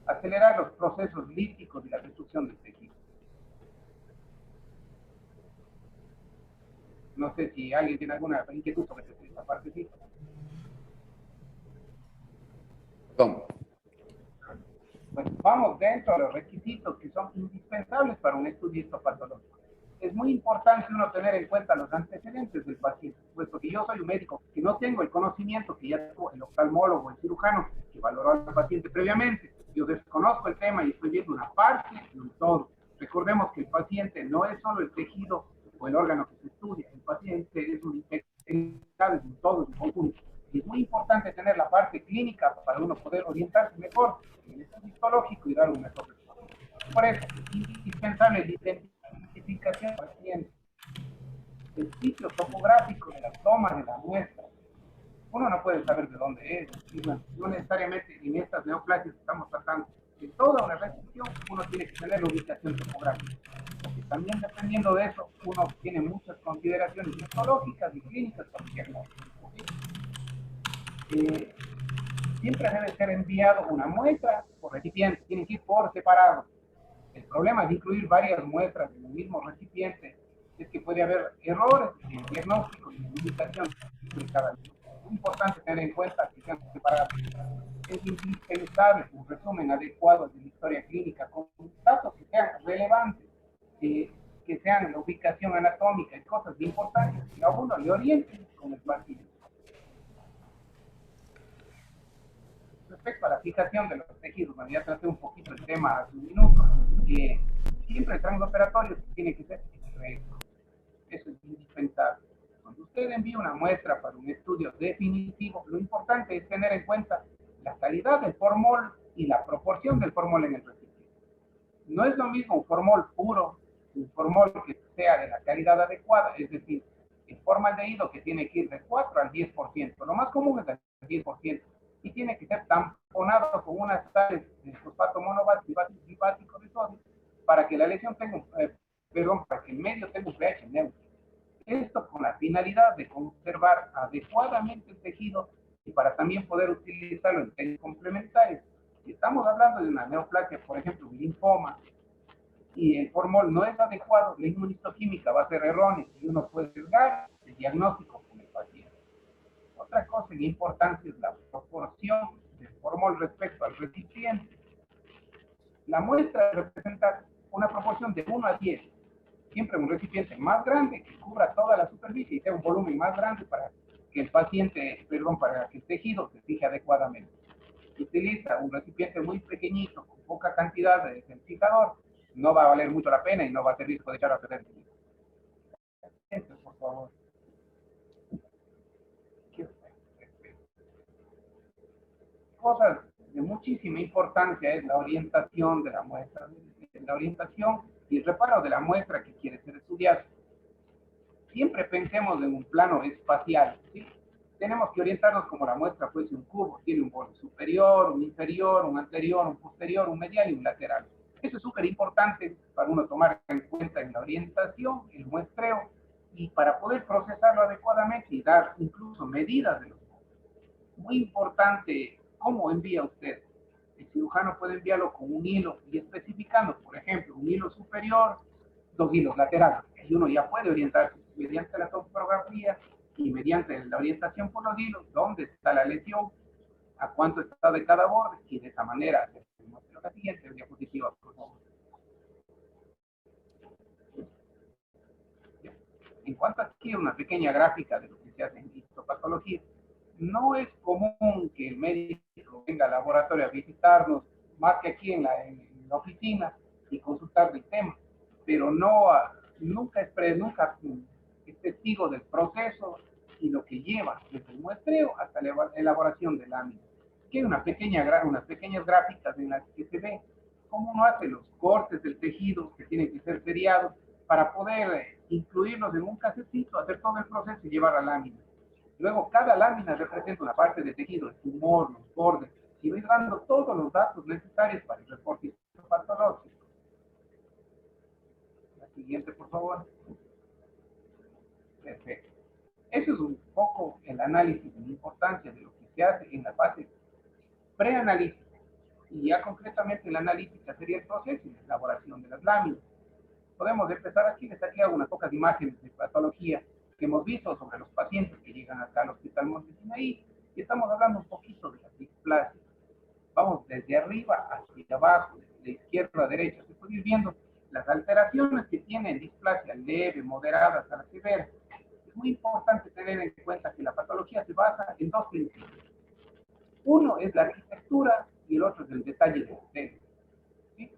acelerar los procesos líticos y la destrucción del tejido. No sé si alguien tiene alguna inquietud sobre esta partecita. Perdón. Bueno, vamos dentro de los requisitos que son indispensables para un estudio histopatológico. Es muy importante uno tener en cuenta los antecedentes del paciente, puesto que yo soy un médico que no tengo el conocimiento que ya tuvo el oftalmólogo, el cirujano que valoró al paciente previamente. Yo desconozco el tema y estoy viendo una parte de un todo. Recordemos que el paciente no es solo el tejido o el órgano que se estudia, el paciente es un integral, es un todo, es un conjunto. Y es muy importante tener la parte clínica para uno poder orientarse mejor en el estudio histológico y dar un mejor resultado. Por eso es indispensable la identificación del paciente, el sitio topográfico de las tomas de la muestra. Uno no puede saber de dónde es, y no necesariamente en estas neoplasias que estamos tratando. En toda una restricción uno tiene que tener la ubicación topográfica. Porque también dependiendo de eso, uno tiene muchas consideraciones histológicas y clínicas para el diagnóstico. Siempre debe ser enviado una muestra por recipiente, tiene que ir por separado. El problema de incluir varias muestras en el mismo recipiente es que puede haber errores en el diagnóstico y en la ubicación de cada uno. muy importante tener en cuenta que sean separados. Es indispensable un resumen adecuado de la historia clínica con datos que sean relevantes, que sean la ubicación anatómica y cosas importantes que a uno le orienten con el paciente. Respecto a la fijación de los tejidos, bueno, ya traté un poquito el tema hace un minuto, siempre el transoperatorio tiene que ser recto. Eso es indispensable. Cuando usted envía una muestra para un estudio definitivo, lo importante es tener en cuenta la calidad del formol y la proporción del formol en el recipiente. No es lo mismo un formol puro, un formol que sea de la calidad adecuada, es decir, el formaldehído que tiene que ir del 4 al 10%, lo más común es del 10%, y tiene que ser tamponado con unas sales de fosfato monobásico de sodio para que la lesión tenga, para que el medio tenga un pH neutro. Esto con la finalidad de conservar adecuadamente el tejido y para también poder utilizarlo en técnicas complementarias. Si estamos hablando de una neoplasia, por ejemplo, un linfoma, y el formol no es adecuado, la inmunistoquímica va a ser errónea y uno puede arriesgar el diagnóstico con el paciente. Otra cosa importante es la proporción del formol respecto al recipiente. La muestra representa una proporción de 1 a 10. Siempre un recipiente más grande que cubra toda la superficie y sea un volumen más grande para que el paciente, para que el tejido se fije adecuadamente. Si utiliza un recipiente muy pequeñito, con poca cantidad de fijador, no va a valer mucho la pena y no va a servir de echar a perder. Por favor. Cosas de muchísima importancia es la orientación de la muestra, la orientación y el reparo de la muestra que quiere ser estudiada. Siempre pensemos en un plano espacial, ¿sí? Tenemos que orientarnos como la muestra fuese un cubo, tiene un borde superior, un inferior, un anterior, un posterior, un medial y un lateral. Eso es súper importante para uno tomar en cuenta en la orientación, el muestreo, y para poder procesarlo adecuadamente y dar incluso medidas de los puntos. Muy importante cómo envía usted. El cirujano puede enviarlo con un hilo y especificando, por ejemplo, un hilo superior, 2 hilos laterales, y uno ya puede orientarse mediante la topografía y mediante la orientación por los hilos, dónde está la lesión, a cuánto está de cada borde, y de esa manera la siguiente diapositiva, por favor. En cuanto aquí una pequeña gráfica de lo que se hace en histopatología, no es común que el médico venga al laboratorio a visitarnos, más que aquí en la oficina, y consultar el tema, pero nunca es testigo del proceso y lo que lleva desde el muestreo hasta la elaboración de láminas. Aquí hay unas pequeñas gráficas en las que se ve cómo uno hace los cortes del tejido que tienen que ser seriados para poder incluirlos en un casetito, hacer todo el proceso y llevar a lámina. Luego, cada lámina representa una parte de tejido, el tumor, los bordes, y voy dando todos los datos necesarios para el reporte patológico. La siguiente, por favor. Perfecto. Eso es un poco el análisis de la importancia de lo que se hace en la fase preanalítica. Y ya concretamente la analítica sería el proceso de elaboración de las láminas. Podemos empezar aquí, les aquí unas pocas imágenes de patología que hemos visto sobre los pacientes que llegan acá al Hospital Monte Sinaí, y estamos hablando un poquito de las displasias. Vamos desde arriba hacia abajo, de izquierda a derecha, se puede ir viendo las alteraciones que tienen displasia leve, moderada, hasta la severa. Es muy importante tener en cuenta que la patología se basa en 2 principios. Uno es la arquitectura y el otro es el detalle del célula. ¿Sí?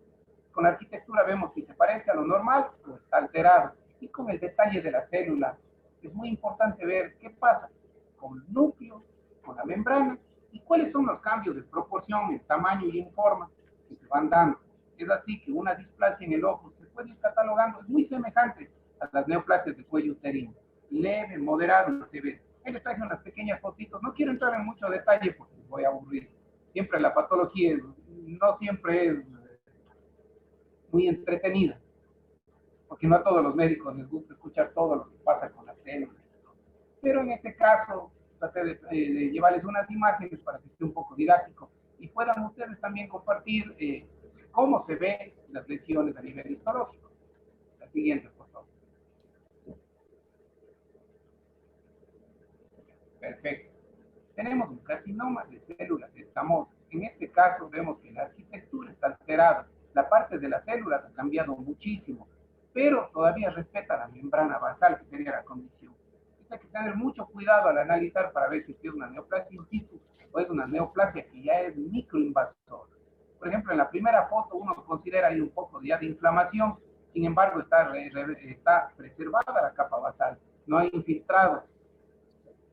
Con la arquitectura vemos si se parece a lo normal o está alterado. Y con el detalle de la célula es muy importante ver qué pasa con el núcleo, con la membrana y cuáles son los cambios de proporción, en tamaño y en forma que se van dando. Es así que una displasia en el ojo se puede ir catalogando, es muy semejante a las neoplasias de cuello uterino. Leve, moderado, severo. Ahí les traje unas pequeñas fotitos. No quiero entrar en mucho detalle porque voy a aburrir. Siempre la patología no siempre es muy entretenida, porque no a todos los médicos les gusta escuchar todo lo que pasa con las células. Pero en este caso, traté de llevarles unas imágenes para que esté un poco didáctico y puedan ustedes también compartir cómo se ven las lesiones a nivel histológico. La siguiente, por favor. Perfecto. tenemos un carcinoma de células escamosas. En este caso vemos que la arquitectura está alterada, la parte de las células ha cambiado muchísimo, pero todavía respeta la membrana basal, que sería la condición. Hay que tener mucho cuidado al analizar para ver si es una neoplasia in situ o es una neoplasia que ya es microinvasora. Por ejemplo, en la primera foto uno considera ahí un poco ya de inflamación, sin embargo está preservada la capa basal, no hay infiltrado.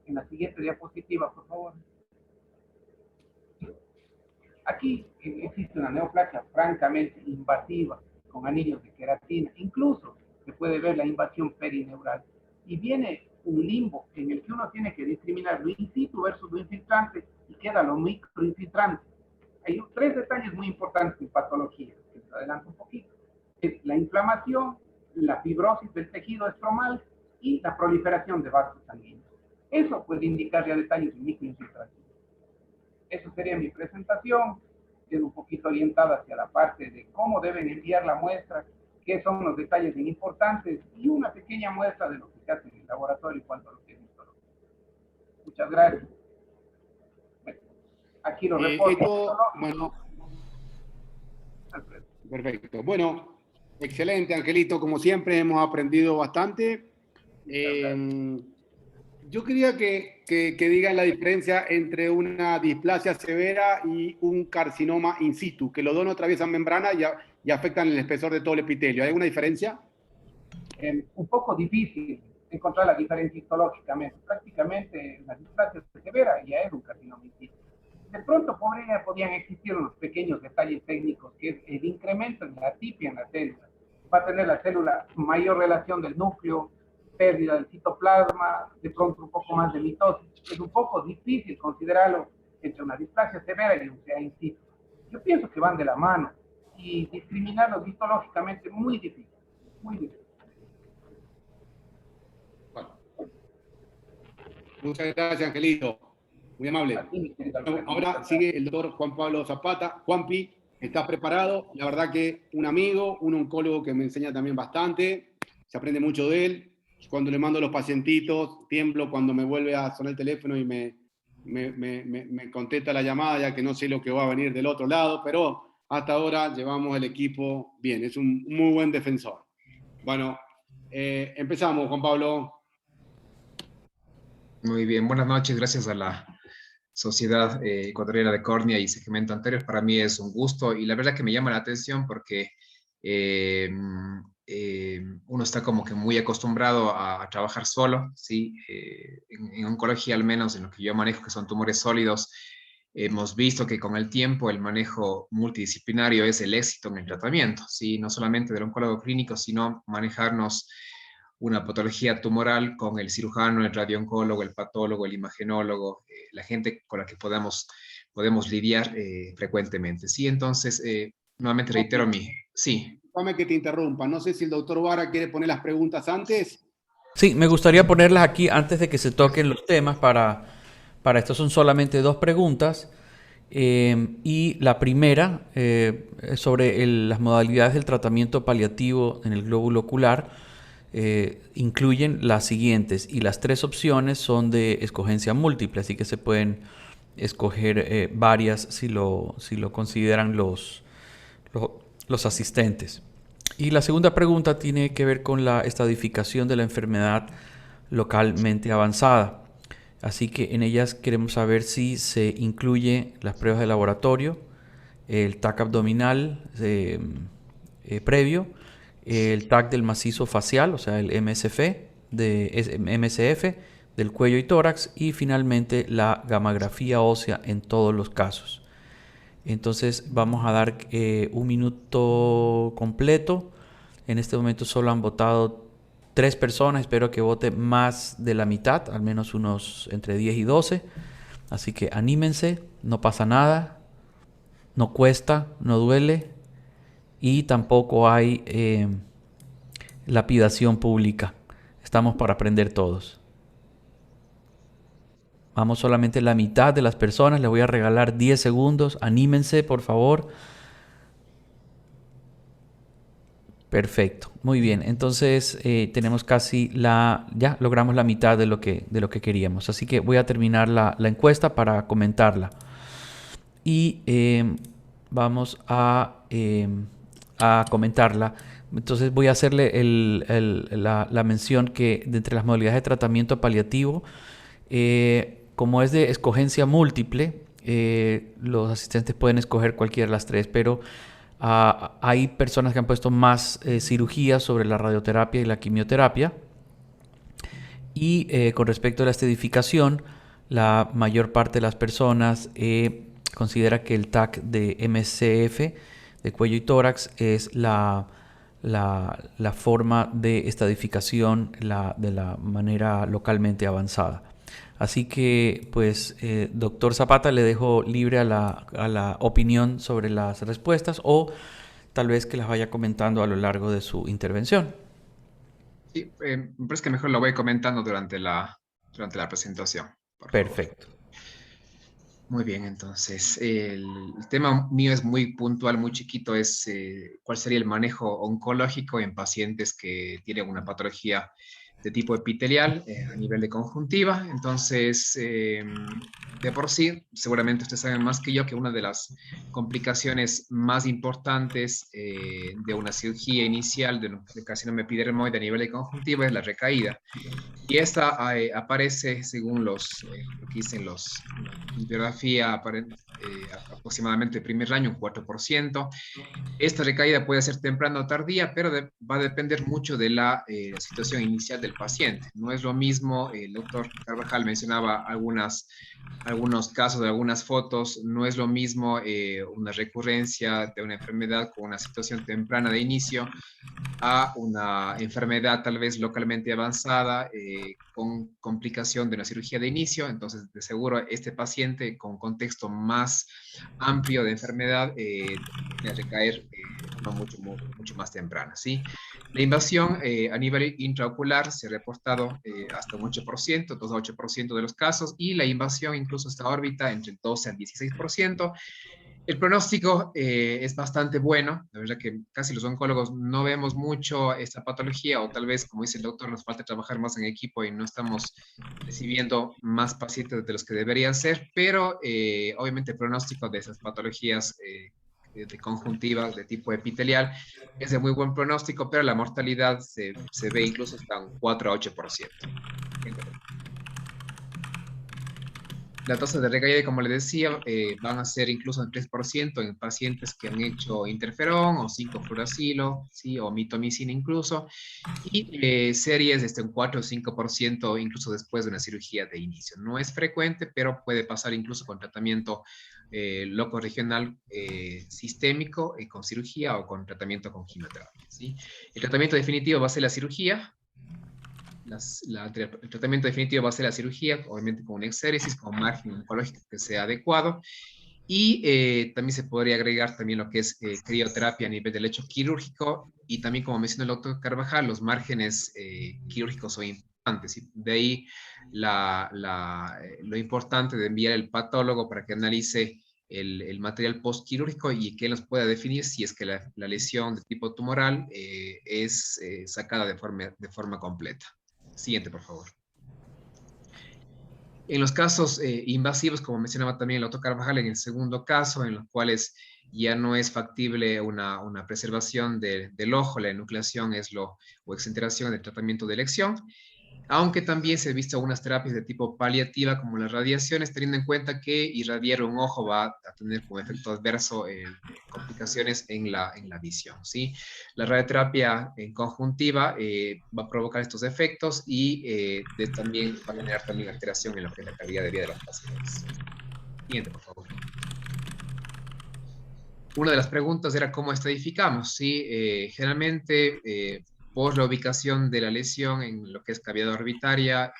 En la siguiente diapositiva, por favor. Aquí existe una neoplasia francamente invasiva, con anillos de queratina, incluso se puede ver la invasión perineural. Y viene un limbo en el que uno tiene que discriminar lo in situ versus lo infiltrante, y queda lo microinfiltrante. Hay tres detalles muy importantes en patología, que les adelanto un poquito. Es la inflamación, la fibrosis del tejido estromal y la proliferación de vasos sanguíneos. Eso puede indicar ya detalles de microinfiltración. Eso sería mi presentación, es un poquito orientada hacia la parte de cómo deben enviar la muestra, qué son los detalles importantes y una pequeña muestra de lo que se hace en el laboratorio en cuanto a lo que es histología. Muchas gracias. Bueno, aquí lo reporto. Bueno, perfecto. Bueno, excelente, Angelito. Como siempre, hemos aprendido bastante. Yo quería que digan la diferencia entre una displasia severa y un carcinoma in situ, que los dos no atraviesan membrana y afectan el espesor de todo el epitelio. ¿Hay alguna diferencia? Un poco difícil encontrar la diferencia histológicamente. Prácticamente la displasia severa ya es un carcinoma in situ. De pronto podrían existir unos pequeños detalles técnicos, que es el incremento en la atipia en la célula. Va a tener la célula mayor relación del núcleo, pérdida del citoplasma, de pronto un poco más de mitosis. Es un poco difícil considerarlo entre una displasia severa y un CA in situ. Yo pienso que van de la mano y discriminarlos histológicamente muy difícil, muy difícil. Bueno. Muchas gracias, Angelito. Muy amable. Ahora sigue el doctor Juan Pablo Zapata. Juanpi, ¿estás preparado? La verdad que un amigo, un oncólogo que me enseña también bastante, se aprende mucho de él. Cuando le mando los pacientitos, tiemblo cuando me vuelve a sonar el teléfono y me contesta la llamada, ya que no sé lo que va a venir del otro lado, pero hasta ahora llevamos el equipo bien, es un muy buen defensor. Bueno, empezamos, Juan Pablo. Muy bien, buenas noches, gracias a la Sociedad Ecuatoriana de Córnea y Segmento Anterior. Para mí es un gusto y la verdad que me llama la atención porque uno está como que muy acostumbrado a trabajar solo, ¿sí? En oncología, al menos en lo que yo manejo, que son tumores sólidos, hemos visto que con el tiempo el manejo multidisciplinario es el éxito en el tratamiento, ¿sí? No solamente del oncólogo clínico, sino manejarnos una patología tumoral con el cirujano, el radiooncólogo, el patólogo, el imagenólogo, la gente con la que podemos lidiar frecuentemente, ¿sí? Entonces, nuevamente reitero sí. Déjame que te interrumpa. No sé si el doctor Vara quiere poner las preguntas antes. Sí, me gustaría ponerlas aquí antes de que se toquen los temas. Para esto son solamente 2 preguntas. Y la primera es sobre las modalidades del tratamiento paliativo en el glóbulo ocular. Incluyen las siguientes, y las 3 opciones son de escogencia múltiple, así que se pueden escoger varias si lo consideran los asistentes. Y la segunda pregunta tiene que ver con la estadificación de la enfermedad localmente avanzada. Así que en ellas queremos saber si se incluye las pruebas de laboratorio, el TAC abdominal previo, el TAC del macizo facial, o sea, el MSF, del cuello y tórax, y finalmente la gammagrafía ósea en todos los casos. Entonces vamos a dar 1 minuto completo. En este momento solo han votado 3 personas. Espero que vote más de la mitad, al menos unos entre 10 y 12. Así que anímense, no pasa nada, no cuesta, no duele y tampoco hay lapidación pública. Estamos para aprender todos. Vamos solamente la mitad de las personas. Les voy a regalar 10 segundos. Anímense, por favor. Perfecto, muy bien. Entonces tenemos casi ya logramos la mitad de lo que queríamos. Así que voy a terminar la encuesta para comentarla. Y vamos a comentarla. Entonces voy a hacerle la mención que de entre las modalidades de tratamiento paliativo, como es de escogencia múltiple, los asistentes pueden escoger cualquiera de las tres, pero hay personas que han puesto más cirugías sobre la radioterapia y la quimioterapia. Y con respecto a la estedificación, la mayor parte de las personas considera que el TAC de MCF, de cuello y tórax, es la forma de estadificación de la manera localmente avanzada. Así que, pues, doctor Zapata, le dejo libre a la opinión sobre las respuestas, o tal vez que las vaya comentando a lo largo de su intervención. Sí, me parece que mejor lo voy comentando durante la presentación, por favor. Perfecto. Muy bien, entonces, el tema mío es muy puntual, muy chiquito, es cuál sería el manejo oncológico en pacientes que tienen una patología de tipo epitelial a nivel de conjuntiva. Entonces, de por sí, seguramente ustedes saben más que yo que una de las complicaciones más importantes de una cirugía inicial de carcinoma epidermoide a nivel de conjuntiva es la recaída. Y esta aparece, según lo que dicen la bibliografía, aproximadamente el primer año, un 4%. Esta recaída puede ser temprana o tardía, pero va a depender mucho de la situación inicial del paciente. No es lo mismo, el doctor Carvajal mencionaba algunos casos de algunas fotos, no es lo mismo una recurrencia de una enfermedad con una situación temprana de inicio a una enfermedad tal vez localmente avanzada con complicación de una cirugía de inicio. Entonces, de seguro, este paciente con contexto más amplio de enfermedad tiene que recaer no mucho más temprana, ¿sí? La invasión a nivel intraocular se ha reportado hasta un 8%, 2 a 8% de los casos, y la invasión incluso hasta órbita entre el 12 al 16%. El pronóstico es bastante bueno, la verdad que casi los oncólogos no vemos mucho esta patología, o tal vez, como dice el doctor, nos falta trabajar más en equipo y no estamos recibiendo más pacientes de los que deberían ser, pero obviamente el pronóstico de esas patologías de conjuntiva de tipo epitelial es de muy buen pronóstico, pero la mortalidad se ve incluso hasta un 4 a 8%. La tasa de recaída, como le decía, van a ser incluso el 3% en pacientes que han hecho interferón o 5-fluoracilo, ¿sí? O mitomicina incluso, y series de un 4 o 5% incluso después de una cirugía de inicio. No es frecuente, pero puede pasar incluso con tratamiento loco regional sistémico con cirugía o con tratamiento con quimioterapia, ¿sí? El tratamiento definitivo va a ser la cirugía. El tratamiento definitivo va a ser la cirugía, obviamente con una exéresis, con un margen oncológico que sea adecuado. Y también se podría agregar también lo que es crioterapia a nivel del lecho quirúrgico. Y también, como mencionó el doctor Carvajal, los márgenes quirúrgicos son importantes. Y de ahí lo importante de enviar el patólogo para que analice el material postquirúrgico y que nos pueda definir si es que la lesión de tipo tumoral es sacada de forma completa. Siguiente, por favor. En los casos invasivos, como mencionaba también el doctor Carvajal, en el segundo caso, en los cuales ya no es factible una preservación del ojo, la enucleación o exenteración del tratamiento de elección, aunque también se han visto algunas terapias de tipo paliativa, como las radiaciones, teniendo en cuenta que irradiar un ojo va a tener como efecto adverso complicaciones en la visión, ¿sí? La radioterapia en conjuntiva va a provocar estos efectos y también va a generar también alteración en lo que es la calidad de vida de los pacientes. Siguiente, por favor. Una de las preguntas era cómo estadificamos, ¿sí? Generalmente, por la ubicación de la lesión en lo que es cavidad orbitaria,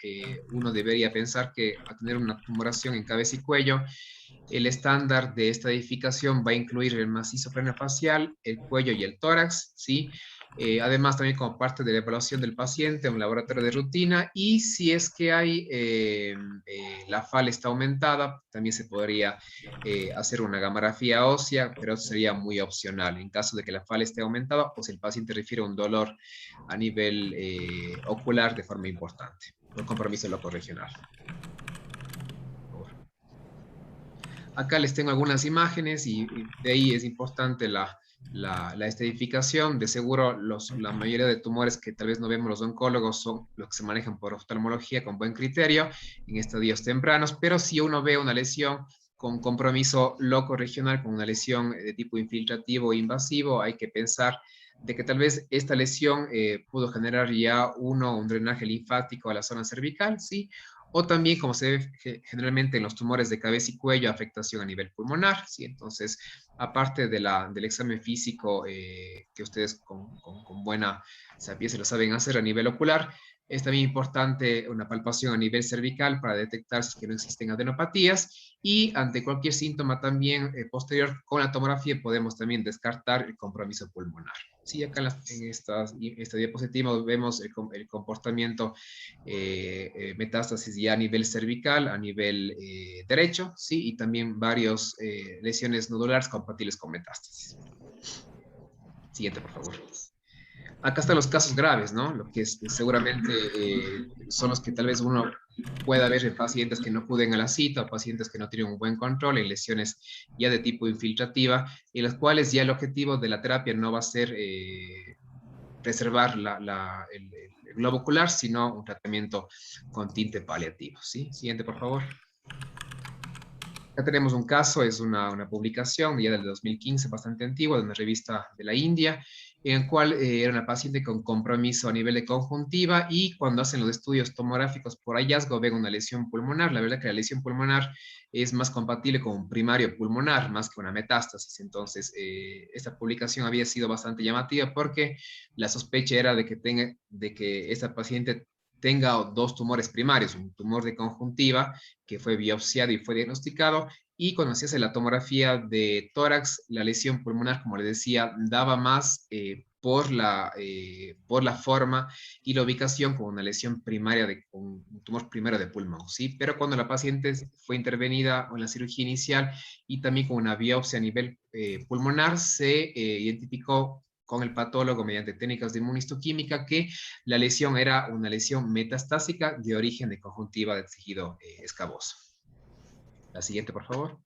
uno debería pensar que al tener una tumoración en cabeza y cuello, el estándar de estadificación va a incluir el macizo craneofacial, el cuello y el tórax, ¿sí? Además, también como parte de la evaluación del paciente, un laboratorio de rutina, y si es que hay, la FAL está aumentada, también se podría hacer una gamografía ósea, pero sería muy opcional en caso de que la FAL esté aumentada o si el paciente refiere a un dolor a nivel ocular de forma importante, por compromiso locorregional. Acá les tengo algunas imágenes y de ahí es importante la estadificación. De seguro, la mayoría de tumores que tal vez no vemos los oncólogos son los que se manejan por oftalmología con buen criterio en estadios tempranos, pero si uno ve una lesión con compromiso loco-regional, con una lesión de tipo infiltrativo o invasivo, hay que pensar de que tal vez esta lesión pudo generar ya un drenaje linfático a la zona cervical, ¿sí? O también, como se ve generalmente en los tumores de cabeza y cuello, afectación a nivel pulmonar, ¿sí? Entonces, aparte del examen físico que ustedes con buena sapiencia lo saben hacer a nivel ocular, es también importante una palpación a nivel cervical para detectar si no existen adenopatías y ante cualquier síntoma también posterior con la tomografía podemos también descartar el compromiso pulmonar. Sí, acá en esta diapositiva vemos el comportamiento metástasis ya a nivel cervical, a nivel derecho, ¿sí? Y también varias lesiones nodulares compatibles con metástasis. Siguiente, por favor. Acá están los casos graves, ¿no? Lo que seguramente son los que tal vez uno pueda ver en pacientes que no acuden a la cita o pacientes que no tienen un buen control en lesiones ya de tipo infiltrativa, en las cuales ya el objetivo de la terapia no va a ser preservar el globo ocular, sino un tratamiento con tinte paliativo, ¿sí? Siguiente, por favor. Acá tenemos un caso, es una publicación ya del 2015, bastante antigua, de una revista de la India, en el cual era una paciente con compromiso a nivel de conjuntiva y cuando hacen los estudios tomográficos por hallazgo ven una lesión pulmonar. La verdad que la lesión pulmonar es más compatible con un primario pulmonar más que una metástasis. Entonces, esta publicación había sido bastante llamativa porque la sospecha era de que esta paciente tenga dos tumores primarios, un tumor de conjuntiva que fue biopsiado y fue diagnosticado, y cuando se hace la tomografía de tórax, la lesión pulmonar, como les decía, daba más por la forma y la ubicación como una lesión primaria, un tumor primario de pulmón, ¿sí? Pero cuando la paciente fue intervenida en la cirugía inicial y también con una biopsia a nivel pulmonar, se identificó con el patólogo mediante técnicas de inmunistoquímica que la lesión era una lesión metastásica de origen de conjuntiva de tejido escaboso. La siguiente, por favor.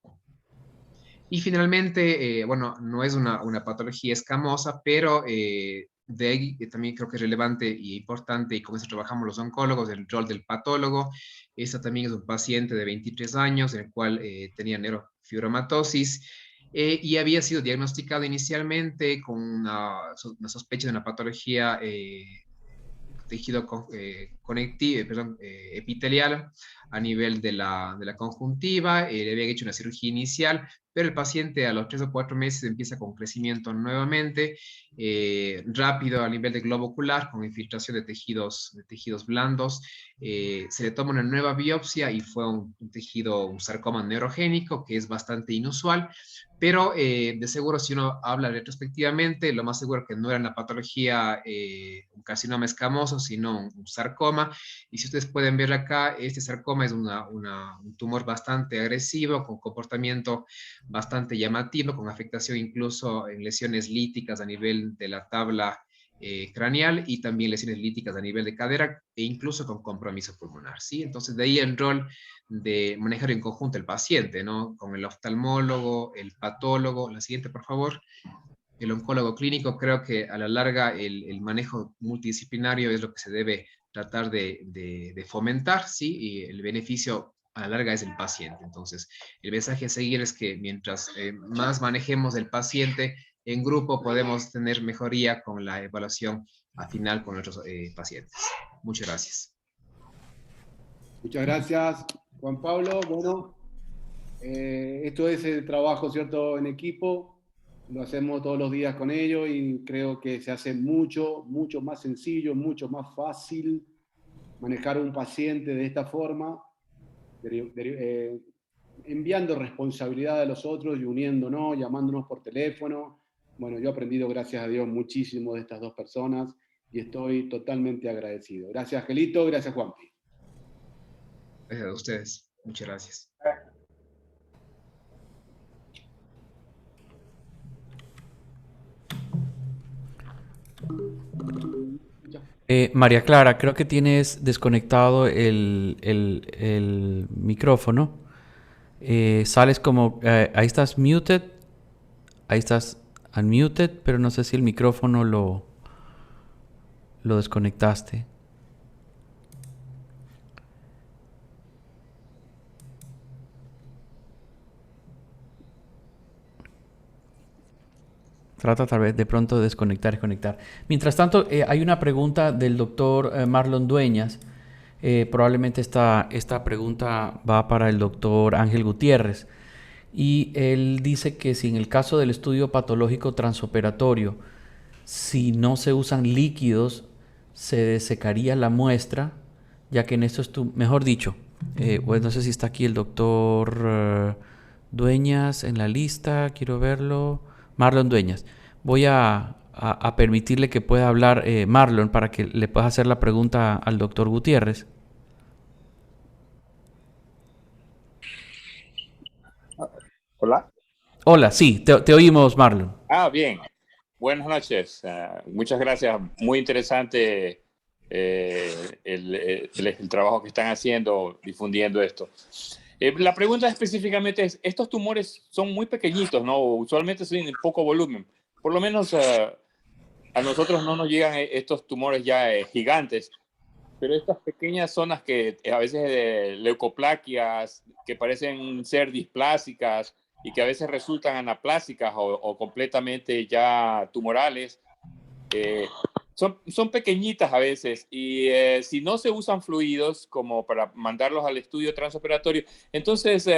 Y finalmente, bueno, no es una patología escamosa, pero de ahí también creo que es relevante y importante, y con eso trabajamos los oncólogos, el rol del patólogo. Esta también es un paciente de 23 años, en el cual tenía neurofibromatosis, y había sido diagnosticado inicialmente con una sospecha de una patología tejido conectivo, epitelial a nivel de la conjuntiva. Le habían hecho una cirugía inicial, pero el paciente a los 3 o 4 meses empieza con crecimiento nuevamente, rápido a nivel de globo ocular, con infiltración de tejidos blandos. Se le toma una nueva biopsia y fue un sarcoma neurogénico, que es bastante inusual, pero de seguro si uno habla retrospectivamente, lo más seguro que no era una patología, un carcinoma escamoso, sino un sarcoma. Y si ustedes pueden ver acá, este sarcoma es un tumor bastante agresivo, con comportamiento bastante llamativo, con afectación incluso en lesiones líticas a nivel de la tabla craneal y también lesiones líticas a nivel de cadera e incluso con compromiso pulmonar, ¿sí? Entonces, de ahí el rol de manejar en conjunto el paciente, ¿no? Con el oftalmólogo, el patólogo. La siguiente, por favor. El oncólogo clínico. Creo que a la larga el manejo multidisciplinario es lo que se debe tratar de fomentar, ¿sí? Y el beneficio a la larga es el paciente. Entonces, el mensaje a seguir es que mientras más manejemos el paciente en grupo, podemos tener mejoría con la evaluación al final con nuestros pacientes. Muchas gracias. Muchas gracias, Juan Pablo. Bueno, esto es el trabajo, ¿cierto?, en equipo. Lo hacemos todos los días con ellos y creo que se hace mucho más sencillo, mucho más fácil manejar un paciente de esta forma, enviando responsabilidad a los otros y uniéndonos, llamándonos por teléfono Bueno, yo he aprendido, gracias a Dios, muchísimo de estas dos personas y estoy totalmente agradecido. Gracias, Angelito, gracias, Juanpi. Gracias a ustedes. Muchas gracias. María Clara, creo que tienes desconectado el micrófono. Sales como... ahí estás muted. Ahí estás unmuted, pero no sé si el micrófono lo desconectaste. Trata tal vez de pronto de desconectar y conectar. Mientras tanto, hay una pregunta del doctor Marlon Dueñas. Probablemente esta pregunta va para el doctor Ángel Gutiérrez. Y él dice que si en el caso del estudio patológico transoperatorio, si no se usan líquidos, se desecaría la muestra, ya que en esto mejor dicho, pues no sé si está aquí el doctor Dueñas en la lista, quiero verlo. Marlon Dueñas. Voy a permitirle que pueda hablar Marlon para que le puedas hacer la pregunta al doctor Gutiérrez. Hola. Hola, sí, te oímos, Marlon. Bien. Buenas noches. Muchas gracias. Muy interesante el trabajo que están haciendo, difundiendo esto. La pregunta específicamente es, estos tumores son muy pequeñitos, ¿no? Usualmente son de poco volumen. Por lo menos a nosotros no nos llegan estos tumores ya gigantes, pero estas pequeñas zonas que a veces leucoplaquias, que parecen ser displásicas y que a veces resultan anaplásicas o completamente ya tumorales, son pequeñitas a veces y si no se usan fluidos como para mandarlos al estudio transoperatorio, entonces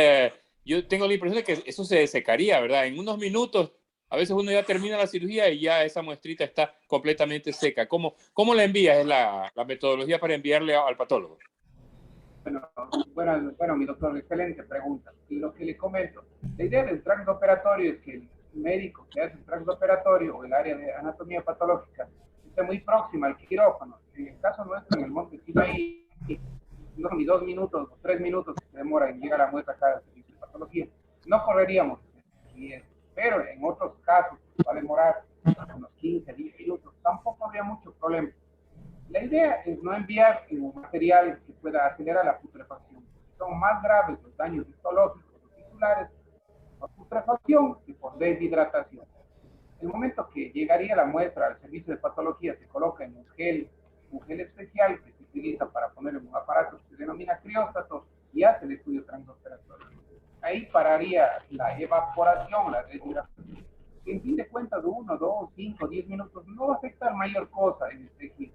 yo tengo la impresión de que eso se secaría, ¿verdad? En unos minutos, a veces uno ya termina la cirugía y ya esa muestrita está completamente seca. ¿Cómo la envías? Es la metodología para enviarle al patólogo. Bueno, mi doctor, excelente pregunta. Y lo que le comento, la idea del transoperatorio es que el médico que hace el transoperatorio o el área de anatomía patológica esté muy próxima al quirófano. En el caso nuestro, en el Monte Sinaí, no ni 2 minutos o 3 minutos que se demora en llegar a la muestra cada servicio de patología. No correríamos riesgo, pero en otros casos va a demorar unos 15, 10 minutos. Tampoco habría mucho problema. La idea es no enviar material que pueda acelerar la putrefacción. Son más graves los daños histológicos o tissulares por putrefacción que por deshidratación. El momento que llegaría la muestra al servicio de patología se coloca en un gel especial que se utiliza para poner en un aparato que se denomina crióstato y hace el estudio transoperatorio. Ahí pararía la evaporación, la deshidratación. En fin de cuentas, 1, 2, 5, 10 minutos no va a afectar mayor cosa en el tejido.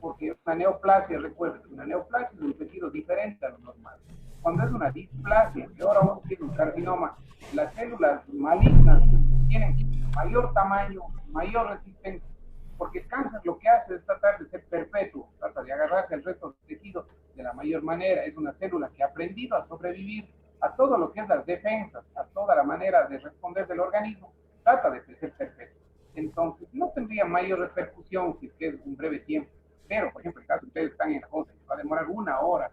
Porque una neoplasia, recuerden, una neoplasia es un tejido diferente a lo normal. Cuando es una displasia, que ahora vamos a decir un carcinoma, las células malignas tienen mayor tamaño, mayor resistencia, porque el cáncer lo que hace es tratar de ser perpetuo, trata de agarrarse al resto del tejido de la mayor manera. Es una célula que ha aprendido a sobrevivir a todo lo que es las defensas, a toda la manera de responder del organismo, trata de ser perfecto. Entonces, no tendría mayor repercusión si es un breve tiempo. Pero, por ejemplo, el caso de ustedes están en la cosa, va a demorar 1 hora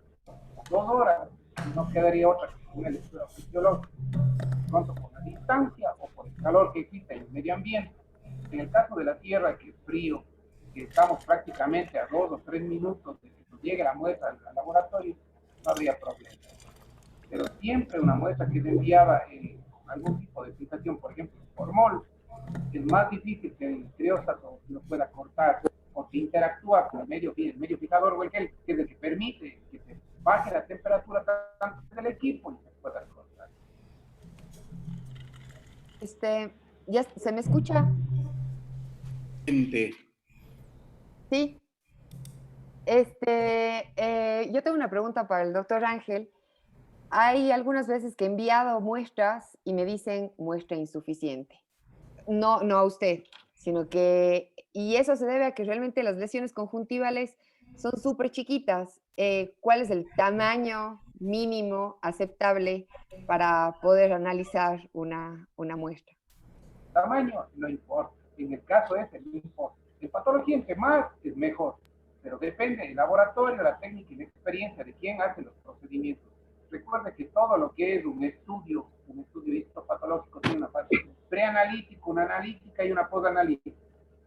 o 2 horas, no quedaría otra que un electro fisiológico. Pronto por la distancia o por el calor que existe en el medio ambiente. En el caso de la Tierra, que es frío, que estamos prácticamente a 2 o 3 minutos de que nos llegue la muestra al laboratorio, no habría problema. Pero siempre una muestra que es enviada en algún tipo de aplicación, por ejemplo, formol, es más difícil que el crióstato lo pueda cortar porque interactúa con el medio fijador o el gel, que es el que permite que se baje la temperatura tanto del equipo y se pueda cortar. ¿Ya se me escucha? Gente. Sí. Yo tengo una pregunta para el doctor Ángel. Hay algunas veces que he enviado muestras y me dicen muestra insuficiente. No a usted, sino que, y eso se debe a que realmente las lesiones conjuntivales son súper chiquitas. ¿Cuál es el tamaño mínimo aceptable para poder analizar una muestra? tamaño no importa. En el caso ese no importa. En patología, entre más es mejor, pero depende del laboratorio, la técnica y la experiencia de quién hace los procedimientos. Recuerde que todo lo que es un estudio histopatológico tiene una fase preanalítica, una analítica y una posanalítica.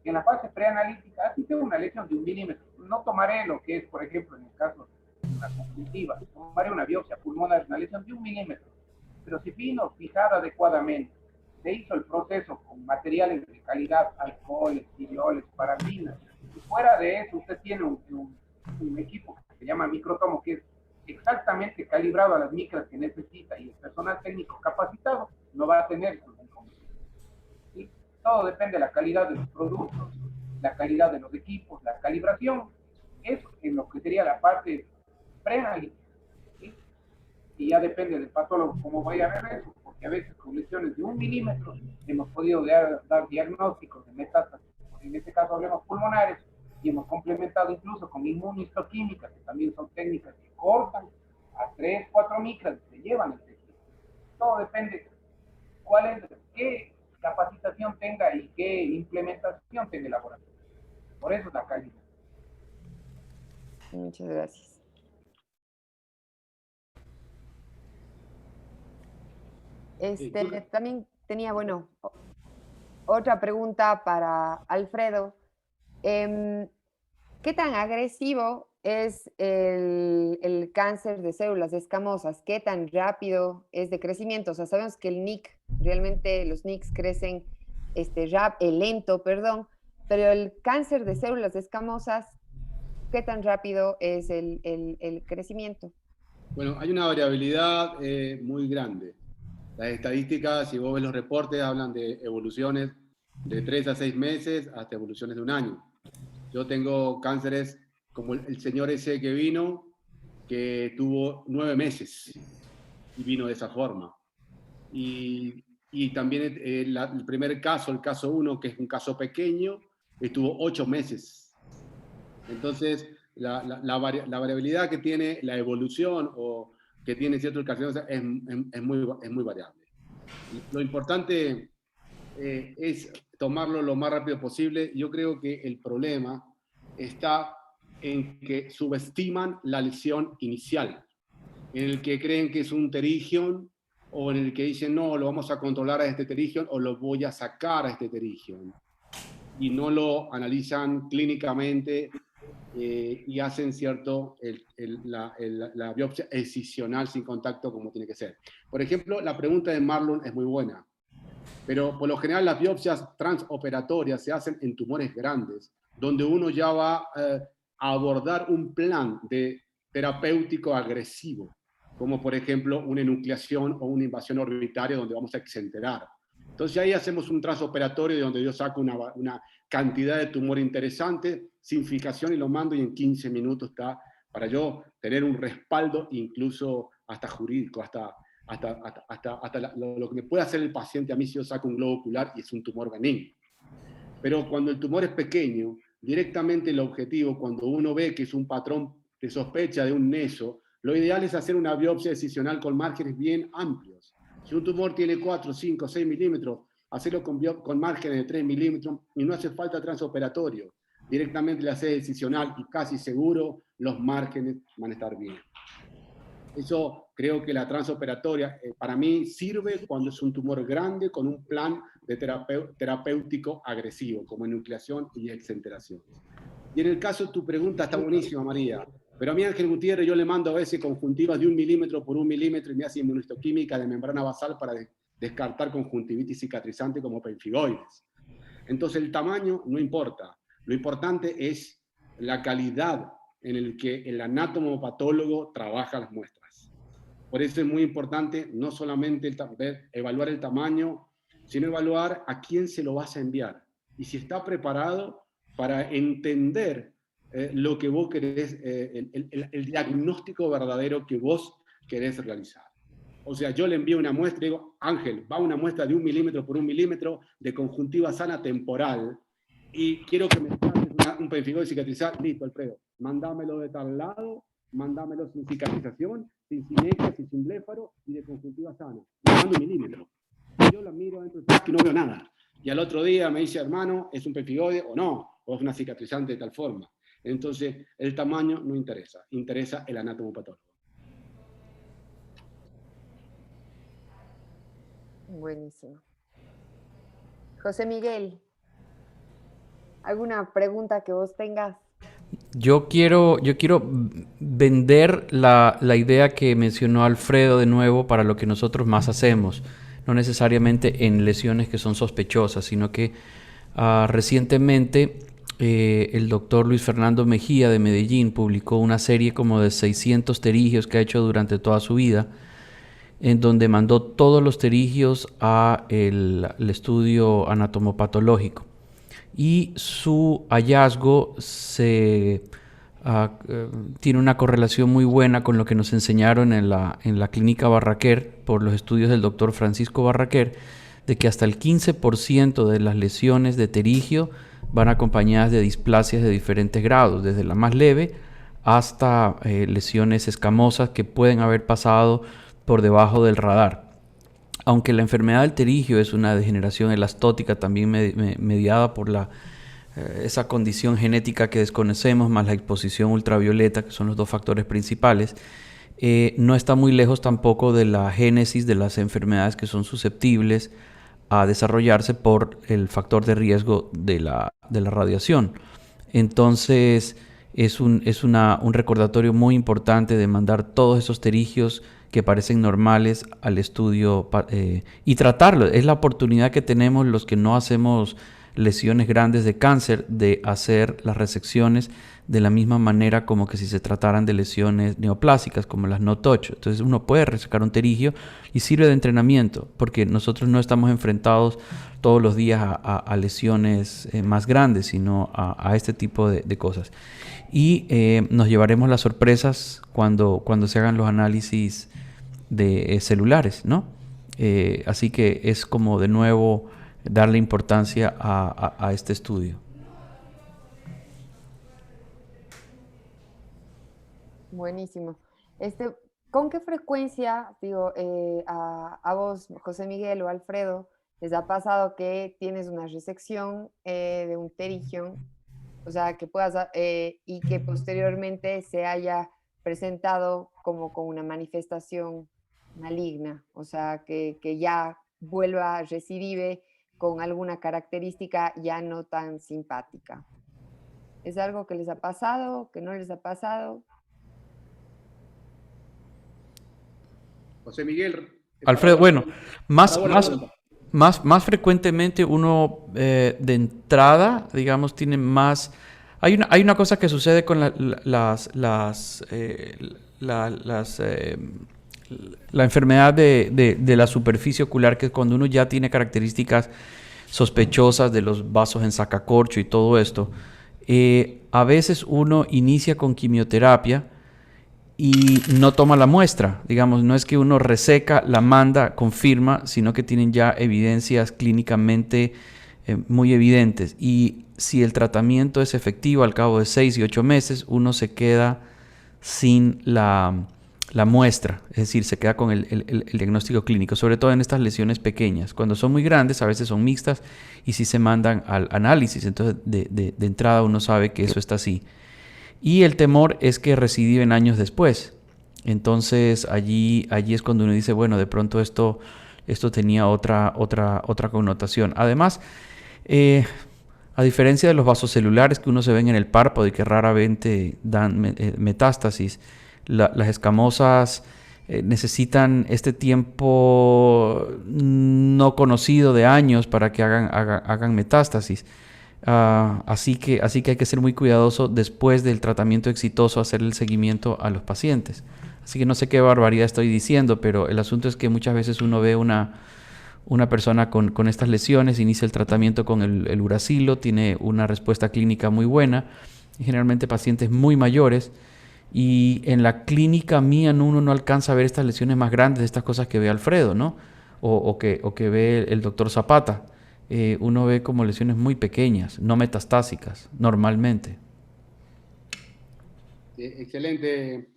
En la fase preanalítica, así tengo una lesión de 1 milímetro. No tomaré lo que es, por ejemplo, en el caso de una conjuntiva, tomaré una biopsia pulmonar, una lesión de 1 milímetro. Pero si vino fijada adecuadamente, se hizo el proceso con materiales de calidad, alcoholes, tioles, parafinas, y fuera de eso usted tiene un equipo que se llama microtomo, que es exactamente calibrado a las micras que necesita, y el personal técnico capacitado no va a tener ningún inconveniente. ¿Sí? Todo depende de la calidad de los productos, la calidad de los equipos, la calibración. Eso en lo que sería la parte preanalítica. ¿Sí? Y ya depende del patólogo cómo vaya a ver eso, porque a veces con lesiones de 1 milímetro hemos podido dar diagnósticos de metástasis, en este caso hablemos pulmonares, y hemos complementado incluso con inmunistoquímica, que también son técnicas que cortan a 3, 4 micras y se llevan el tejido. Todo depende qué capacitación tenga y qué implementación tenga el laboratorio. Por eso es la calidad. Muchas gracias. También tenía, bueno, otra pregunta para Alfredo. ¿Qué tan agresivo es el cáncer de células escamosas? ¿Qué tan rápido es de crecimiento? O sea, sabemos que el NIC, realmente los NICs crecen lento, perdón, pero el cáncer de células escamosas, ¿qué tan rápido es el crecimiento? Bueno, hay una variabilidad muy grande. Las estadísticas, si vos ves los reportes, hablan de evoluciones de 3 a 6 meses hasta evoluciones de 1 año. Yo tengo cánceres como el señor ese que vino, que tuvo 9 meses y vino de esa forma. Y también el primer caso, el caso 1, que es un caso pequeño, estuvo 8 meses. Entonces, la variabilidad que tiene la evolución o que tiene ciertos carcinomas es muy variable. Lo importante es tomarlo lo más rápido posible. Yo creo que el problema está en que subestiman la lesión inicial, en el que creen que es un pterigion, o en el que dicen, no, lo vamos a controlar a este pterigion, o lo voy a sacar a este pterigion. Y no lo analizan clínicamente y hacen la biopsia excisional sin contacto como tiene que ser. Por ejemplo, la pregunta de Marlon es muy buena, pero por lo general las biopsias transoperatorias se hacen en tumores grandes, donde uno ya va a abordar un plan de terapéutico agresivo, como por ejemplo una enucleación o una invasión orbitaria donde vamos a exenterar. Entonces ahí hacemos un transoperatorio donde yo saco una cantidad de tumor interesante, sin fijación, y lo mando, y en 15 minutos está para yo tener un respaldo incluso hasta jurídico, hasta lo que me puede hacer el paciente a mí si yo saco un globo ocular y es un tumor benigno. Pero cuando el tumor es pequeño, directamente el objetivo, cuando uno ve que es un patrón de sospecha de un neso, lo ideal es hacer una biopsia excisional con márgenes bien amplios. Si un tumor tiene 4, 5, 6 milímetros, hacerlo con márgenes de 3 milímetros y no hace falta transoperatorio. Directamente le hace excisional y casi seguro los márgenes van a estar bien. Eso creo que la transoperatoria para mí sirve cuando es un tumor grande con un plan de terapéutico agresivo, como enucleación y exenteración. Y en el caso de tu pregunta está buenísima, María. Pero a mí, Ángel Gutiérrez, yo le mando a veces conjuntivas de 1 milímetro por 1 milímetro y me hace inmunistoquímica de membrana basal para descartar conjuntivitis cicatrizante como pemfigoides. Entonces el tamaño no importa. Lo importante es la calidad en el que el anatomopatólogo trabaja las muestras. Por eso es muy importante no solamente evaluar el tamaño, sino evaluar a quién se lo vas a enviar y si está preparado para entender lo que vos querés, el diagnóstico verdadero que vos querés realizar. O sea, yo le envío una muestra y digo, Ángel, va una muestra de 1 milímetro por 1 milímetro de conjuntiva sana temporal y quiero que me hagas un pemfigoide cicatrizar. Listo, Alfredo, mándamelo de tal lado, mándamelo sin cicatrización, sin sinergia, sin bléfaro y de conjuntiva sana. Me mando 1 milímetro. Yo la miro dentro del frasco y no veo nada. y al otro día me dice, hermano, ¿es un pemphigoide o no? ¿O es una cicatrizante de tal forma? Entonces, el tamaño no interesa, interesa el anatomopatólogo. Buenísimo. José Miguel, ¿alguna pregunta que vos tengas? Yo quiero vender la idea que mencionó Alfredo de nuevo para lo que nosotros más hacemos, no necesariamente en lesiones que son sospechosas, sino que recientemente el doctor Luis Fernando Mejía de Medellín publicó una serie como de 600 terigios que ha hecho durante toda su vida, en donde mandó todos los terigios al estudio anatomopatológico. Y su hallazgo tiene una correlación muy buena con lo que nos enseñaron en la clínica Barraquer por los estudios del doctor Francisco Barraquer, de que hasta el 15% de las lesiones de terigio van acompañadas de displasias de diferentes grados, desde la más leve hasta lesiones escamosas que pueden haber pasado por debajo del radar. Aunque la enfermedad del terigio es una degeneración elastótica también mediada por esa condición genética que desconocemos, más la exposición ultravioleta, que son los dos factores principales, no está muy lejos tampoco de la génesis de las enfermedades que son susceptibles a desarrollarse por el factor de riesgo de la radiación. Entonces, es un recordatorio muy importante de mandar todos esos terigios que parecen normales al estudio y tratarlo. Es la oportunidad que tenemos los que no hacemos lesiones grandes de cáncer de hacer las resecciones de la misma manera como que si se trataran de lesiones neoplásicas como las no touch. Entonces uno puede resecar un terigio y sirve de entrenamiento porque nosotros no estamos enfrentados todos los días a lesiones más grandes, sino a este tipo de cosas. Y nos llevaremos las sorpresas cuando se hagan los análisis de celulares, ¿no? Así que es como de nuevo darle importancia a este estudio. Buenísimo. ¿Con qué frecuencia, digo, a vos, José Miguel o Alfredo, les ha pasado que tienes una resección de un terigio, o sea, que puedas, y que posteriormente se haya presentado como con una manifestación maligna, o sea, que ya vuelva a recidive con alguna característica ya no tan simpática? ¿Es algo que les ha pasado, que no les ha pasado? José Miguel. Alfredo, bueno, más frecuentemente uno de entrada, digamos, tiene más... Hay una cosa que sucede con la enfermedad de la superficie ocular, que es cuando uno ya tiene características sospechosas de los vasos en sacacorcho y todo esto. A veces uno inicia con quimioterapia y no toma la muestra, digamos, no es que uno reseca, la manda, confirma, sino que tienen ya evidencias clínicamente muy evidentes. Y si el tratamiento es efectivo al cabo de 6 y 8 meses, uno se queda sin la muestra, es decir, se queda con el diagnóstico clínico, sobre todo en estas lesiones pequeñas. Cuando son muy grandes, a veces son mixtas y sí se mandan al análisis, entonces de entrada uno sabe que eso está así. Y el temor es que recidiven años después. Entonces allí es cuando uno dice, bueno, de pronto esto tenía otra connotación. Además, a diferencia de los vasocelulares que uno se ven en el párpado y que raramente dan metástasis, las escamosas necesitan este tiempo no conocido de años para que hagan metástasis. Así que hay que ser muy cuidadoso después del tratamiento exitoso, hacer el seguimiento a los pacientes. Así que no sé qué barbaridad estoy diciendo, pero el asunto es que muchas veces uno ve una persona con estas lesiones, inicia el tratamiento con el uracilo, tiene una respuesta clínica muy buena, y generalmente pacientes muy mayores, y en la clínica mía uno no alcanza a ver estas lesiones más grandes, estas cosas que ve Alfredo, ¿no? O que ve el doctor Zapata. Uno ve como lesiones muy pequeñas, no metastásicas, normalmente. Excelente.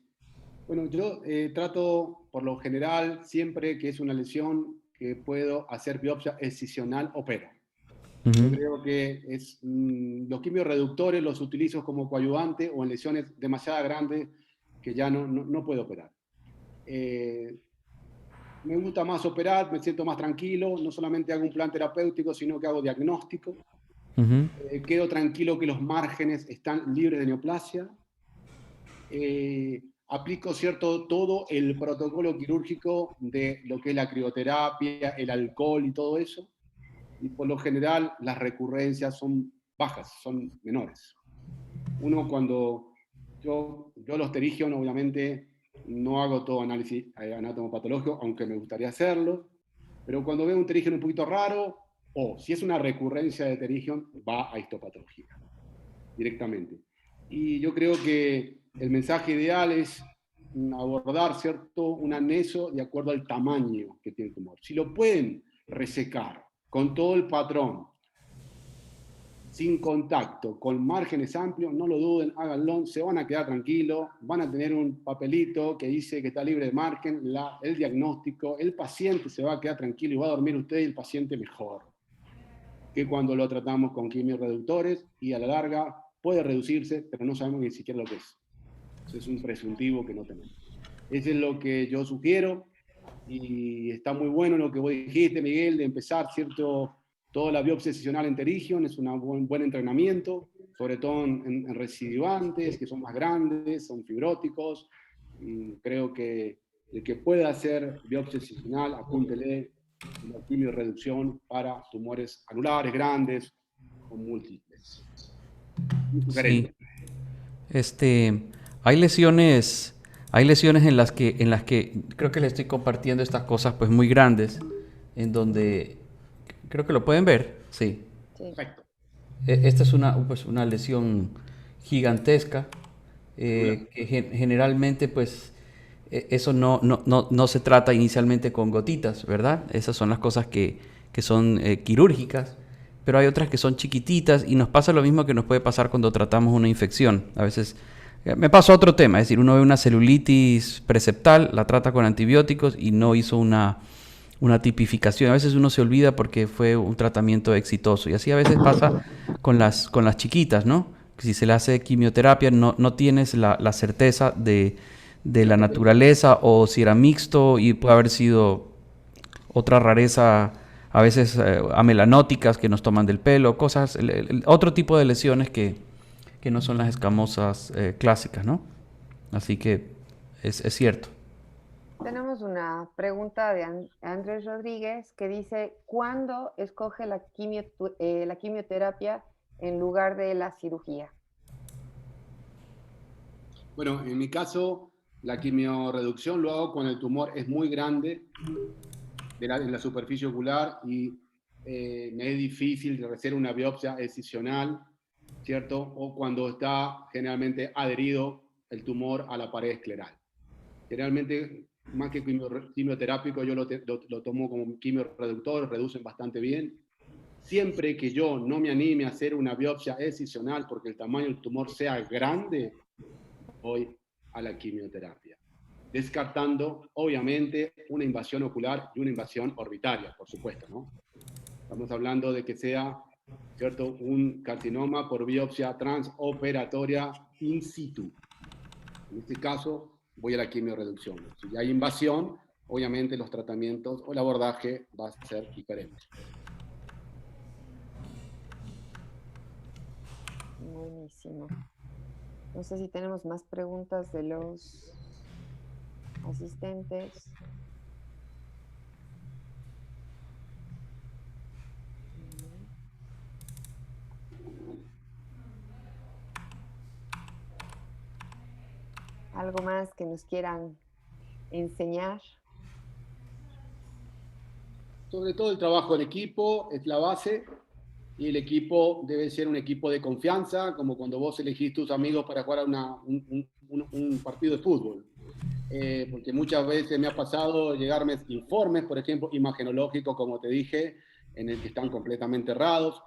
Bueno, yo trato, por lo general, siempre que es una lesión que puedo hacer biopsia excisional, opero. Yo Ujú. creo que los quimiorreductores los utilizo como coadyuvante o en lesiones demasiado grandes que ya no puedo operar. Me gusta más operar, me siento más tranquilo, no solamente hago un plan terapéutico, sino que hago diagnóstico. Ujú. Quedo tranquilo que los márgenes están libres de neoplasia. Aplico todo el protocolo quirúrgico de lo que es la crioterapia, el alcohol y todo eso. Y por lo general las recurrencias son bajas, son menores. Uno cuando yo los pterigion, obviamente no hago todo análisis anatomopatológico, aunque me gustaría hacerlo, pero cuando veo un pterigion un poquito raro, o si es una recurrencia de pterigion, va a histopatología directamente. Y yo creo que el mensaje ideal es abordar, ¿cierto?, un anexo de acuerdo al tamaño que tiene el tumor. Si lo pueden resecar con todo el patrón, sin contacto, con márgenes amplios, no lo duden, háganlo, se van a quedar tranquilos, van a tener un papelito que dice que está libre de margen, el diagnóstico, el paciente se va a quedar tranquilo y va a dormir usted y el paciente mejor que cuando lo tratamos con quimiorreductores, y a la larga puede reducirse, pero no sabemos ni siquiera lo que es. Eso es un presuntivo que no tenemos. Eso es lo que yo sugiero, y está muy bueno lo que vos dijiste, Miguel, de empezar, ¿cierto? Toda la biopsia excisional en pterigion es un buen entrenamiento, sobre todo en recidivantes, que son más grandes, son fibróticos. Creo que el que pueda hacer biopsia excisional, apúntele la quimiorreducción para tumores anulares grandes o múltiples. Mi Sí. sugerencia. Este, hay lesiones en las que creo que le estoy compartiendo estas cosas pues muy grandes, en donde creo que lo pueden ver, sí. Sí. Perfecto. Esta es pues, una lesión gigantesca, que generalmente pues eso no se trata inicialmente con gotitas, ¿verdad? Esas son las cosas que son quirúrgicas, pero hay otras que son chiquititas y nos pasa lo mismo que nos puede pasar cuando tratamos una infección. A veces me pasó otro tema, es decir, uno ve una celulitis preseptal, la trata con antibióticos y no hizo una tipificación. A veces uno se olvida porque fue un tratamiento exitoso. Y así a veces pasa con las chiquitas, ¿no? Si se le hace quimioterapia, no tienes la certeza de la naturaleza o si era mixto y puede haber sido otra rareza, a veces amelanóticas que nos toman del pelo, cosas, otro tipo de lesiones que no son las escamosas clásicas, ¿no? Así que es cierto. Tenemos una pregunta de Andrés Rodríguez que dice, ¿cuándo escoge la quimioterapia en lugar de la cirugía? Bueno, en mi caso, la quimiorreducción lo hago cuando el tumor es muy grande en la superficie ocular y me es difícil de hacer una biopsia excisional, ¿cierto? O cuando está generalmente adherido el tumor a la pared escleral. Generalmente, más que quimioterápico, yo lo tomo como quimiorreductor, reducen bastante bien. Siempre que yo no me anime a hacer una biopsia excisional porque el tamaño del tumor sea grande, voy a la quimioterapia. Descartando, obviamente, una invasión ocular y una invasión orbitaria, por supuesto, ¿no? Estamos hablando de que sea, ¿cierto?, un carcinoma por biopsia transoperatoria in situ. En este caso, voy a la quimiorreducción. Si hay invasión, obviamente los tratamientos o el abordaje va a ser diferente. Buenísimo. No sé si tenemos más preguntas de los asistentes. ¿Algo más que nos quieran enseñar? Sobre todo el trabajo en equipo es la base, y el equipo debe ser un equipo de confianza, como cuando vos elegís tus amigos para jugar a un partido de fútbol. Porque muchas veces me ha pasado llegarme informes, por ejemplo, imagenológicos, como te dije, en el que están completamente errados,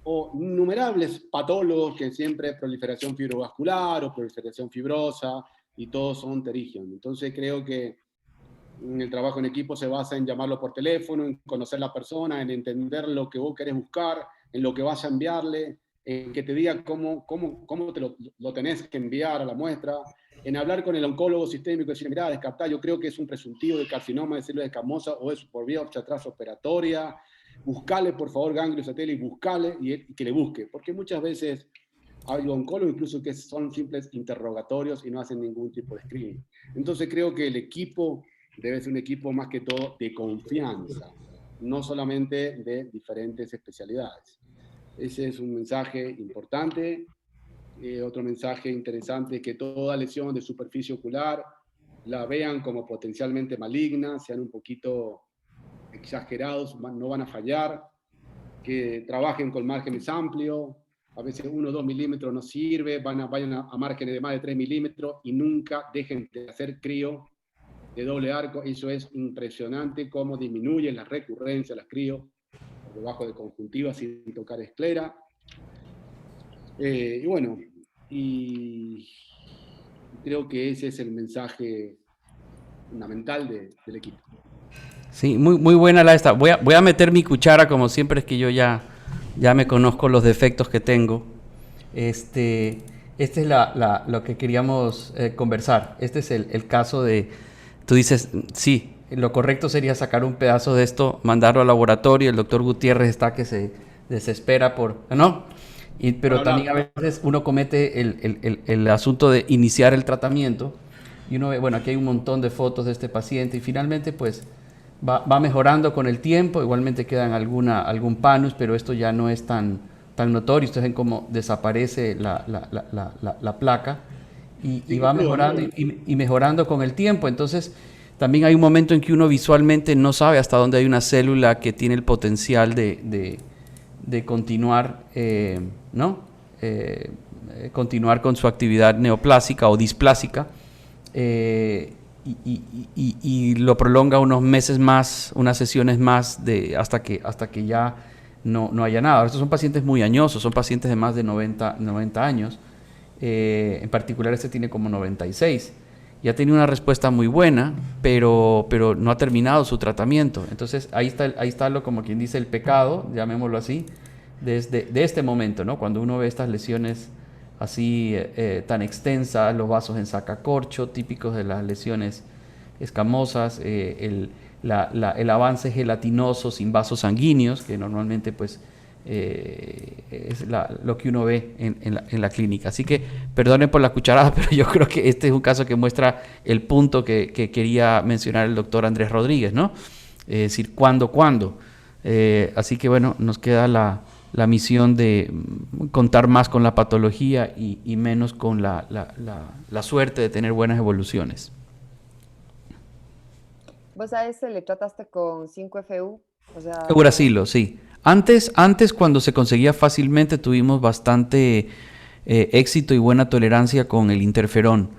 o innumerables patólogos que siempre proliferación fibrovascular o proliferación fibrosa, y todos son pterigion. Entonces creo que el trabajo en equipo se basa en llamarlo por teléfono, en conocer la persona, en entender lo que vos querés buscar, en lo que vas a enviarle, en que te diga cómo te lo tenés que enviar a la muestra, en hablar con el oncólogo sistémico y decir, mirá, descartá, yo creo que es un presuntivo de carcinoma de célula escamosa o es por biopsia transoperatoria, buscale por favor ganglio satélite, buscale y que le busque, porque muchas veces hay oncólogos incluso que son simples interrogatorios y no hacen ningún tipo de screening. Entonces creo que el equipo debe ser un equipo más que todo de confianza, no solamente de diferentes especialidades. Ese es un mensaje importante. Otro mensaje interesante es que toda lesión de superficie ocular la vean como potencialmente maligna, sean un poquito exagerados, no van a fallar, que trabajen con márgenes amplios, a veces 1 o 2 milímetros no sirve, vayan a márgenes de más de 3 milímetros y nunca dejen de hacer crío de doble arco. Eso es impresionante cómo disminuyen la recurrencia, las crío por debajo de conjuntiva sin tocar esclera. Y bueno, y creo que ese es el mensaje fundamental del equipo. Sí, muy buena la esta. Voy a meter mi cuchara, como siempre, es que yo ya me conozco los defectos que tengo. Este es lo que queríamos conversar. Este es el caso de, tú dices, sí, lo correcto sería sacar un pedazo de esto, mandarlo al laboratorio. El doctor Gutiérrez está que se desespera por, ¿no? Pero también a veces uno comete el asunto de iniciar el tratamiento y uno ve, bueno, aquí hay un montón de fotos de este paciente y finalmente pues va mejorando con el tiempo. Igualmente quedan algún panus, pero esto ya no es tan notorio. Ustedes ven cómo desaparece la placa y va mejorando y mejorando con el tiempo. Entonces también hay un momento en que uno visualmente no sabe hasta dónde hay una célula que tiene el potencial de continuar, continuar con su actividad neoplásica o displásica, y lo prolonga unos meses más, unas sesiones más hasta que ya no haya nada. Estos son pacientes muy añosos, son pacientes de más de 90 años, en particular este tiene como 96. Ya tiene una respuesta muy buena, pero no ha terminado su tratamiento. Entonces ahí está como quien dice el pecado, llamémoslo así, de este momento, ¿no? Cuando uno ve estas lesiones así tan extensas, los vasos en sacacorcho, típicos de las lesiones escamosas, el avance gelatinoso sin vasos sanguíneos, que normalmente pues es lo que uno ve en la clínica. Así que perdonen por la cucharada, pero yo creo que este es un caso que muestra el punto que quería mencionar el doctor Andrés Rodríguez, ¿no? Es decir, ¿cuándo? Así que bueno, nos queda la misión de contar más con la patología y menos con la suerte de tener buenas evoluciones. ¿Vos a ese le trataste con 5FU? O sea, Euracilo, sí. Antes, cuando se conseguía fácilmente, tuvimos bastante éxito y buena tolerancia con el interferón,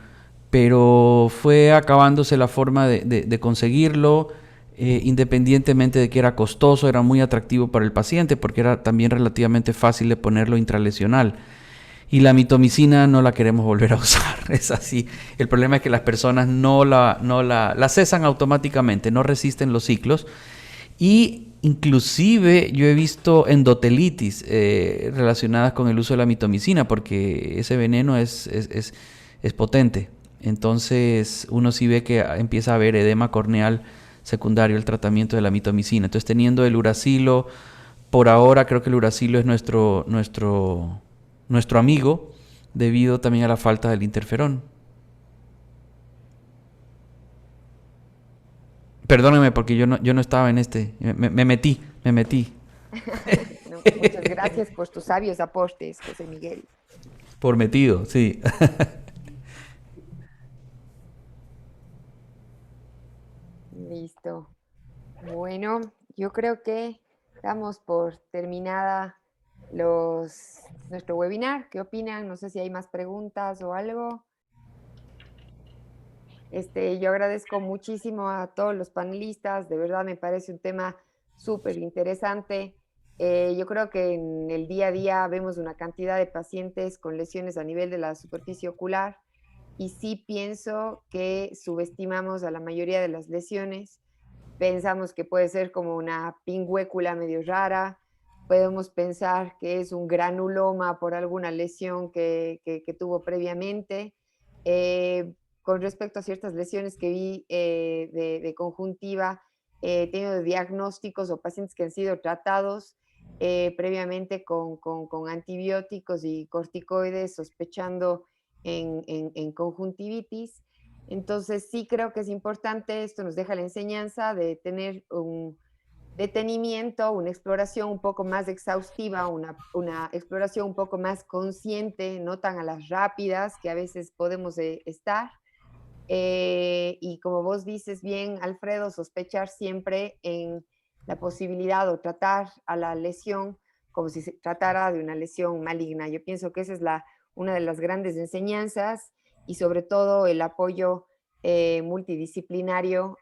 pero fue acabándose la forma de conseguirlo, independientemente de que era costoso, era muy atractivo para el paciente porque era también relativamente fácil de ponerlo intralesional. Y la mitomicina no la queremos volver a usar, es así. El problema es que las personas no la cesan automáticamente, no resisten los ciclos. Y inclusive yo he visto endotelitis relacionadas con el uso de la mitomicina, porque ese veneno es potente. Entonces uno sí ve que empieza a haber edema corneal secundario al tratamiento de la mitomicina. Entonces, teniendo el uracilo, por ahora creo que el uracilo es nuestro amigo, debido también a la falta del interferón. Perdóneme porque yo no estaba en este, me metí. no, muchas gracias por tus sabios aportes, José Miguel. Por metido, sí. Listo. Bueno, yo creo que damos por terminada nuestro webinar. ¿Qué opinan? No sé si hay más preguntas o algo. Yo agradezco muchísimo a todos los panelistas. De verdad me parece un tema súper interesante. Yo creo que en el día a día vemos una cantidad de pacientes con lesiones a nivel de la superficie ocular y sí pienso que subestimamos a la mayoría de las lesiones. Pensamos que puede ser como una pingüécula medio rara, podemos pensar que es un granuloma por alguna lesión que tuvo previamente. Con respecto a ciertas lesiones que vi de conjuntiva, he tenido diagnósticos o pacientes que han sido tratados previamente con antibióticos y corticoides, sospechando en conjuntivitis. Entonces sí creo que es importante, esto nos deja la enseñanza de tener un detenimiento, una exploración un poco más exhaustiva, una exploración un poco más consciente, no tan a las rápidas que a veces podemos estar. Y como vos dices bien, Alfredo, sospechar siempre en la posibilidad o tratar a la lesión como si se tratara de una lesión maligna. Yo pienso que esa es una de las grandes enseñanzas y sobre todo el apoyo multidisciplinario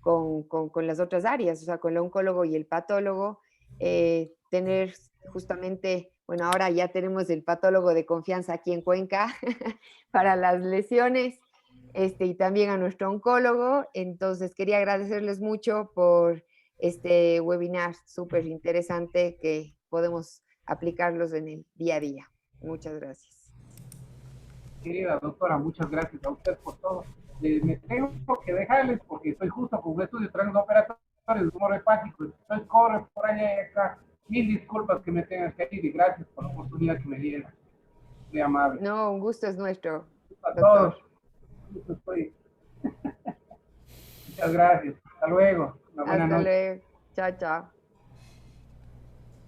con las otras áreas, o sea, con el oncólogo y el patólogo, tener justamente, bueno, ahora ya tenemos el patólogo de confianza aquí en Cuenca para las lesiones, y también a nuestro oncólogo. Entonces, quería agradecerles mucho por este webinar súper interesante que podemos aplicarlos en el día a día. Muchas gracias. Querida doctora, muchas gracias a usted por todo. Me tengo que dejarles porque estoy justo con un estudio transoperatorio de tumor hepático. Estoy corre por allá y acá. Mil disculpas que me tengan que ir y gracias por la oportunidad que me dieron. Muy amable. No, un gusto es nuestro. A Doctor. todos. Estoy. Muchas gracias. Hasta luego. Una buena Hasta noche. luego. Chao, chao.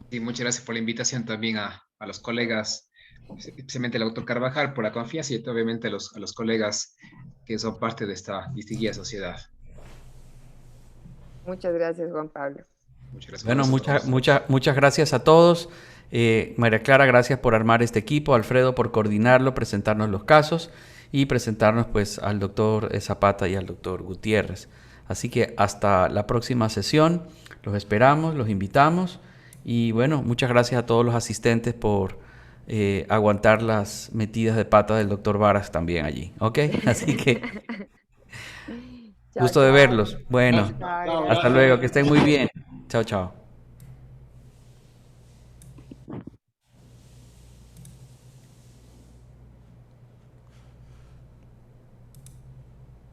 Y muchas gracias por la invitación también a los colegas, especialmente al doctor Carvajal, por la confianza y obviamente a los colegas que son parte de esta distinguida sociedad. Muchas gracias, Juan Pablo. Muchas gracias. Bueno, a todos. muchas gracias a todos. María Clara, gracias por armar este equipo. Alfredo, por coordinarlo, presentarnos los casos y presentarnos pues al doctor Zapata y al doctor Gutiérrez. Así que hasta la próxima sesión. Los esperamos, los invitamos. Y bueno, muchas gracias a todos los asistentes por aguantar las metidas de pata del doctor Varas también allí. ¿Ok? Así que Chao, gusto de chao. verlos. Bueno, Chao, hasta luego. Que estén muy bien. Chao, chao.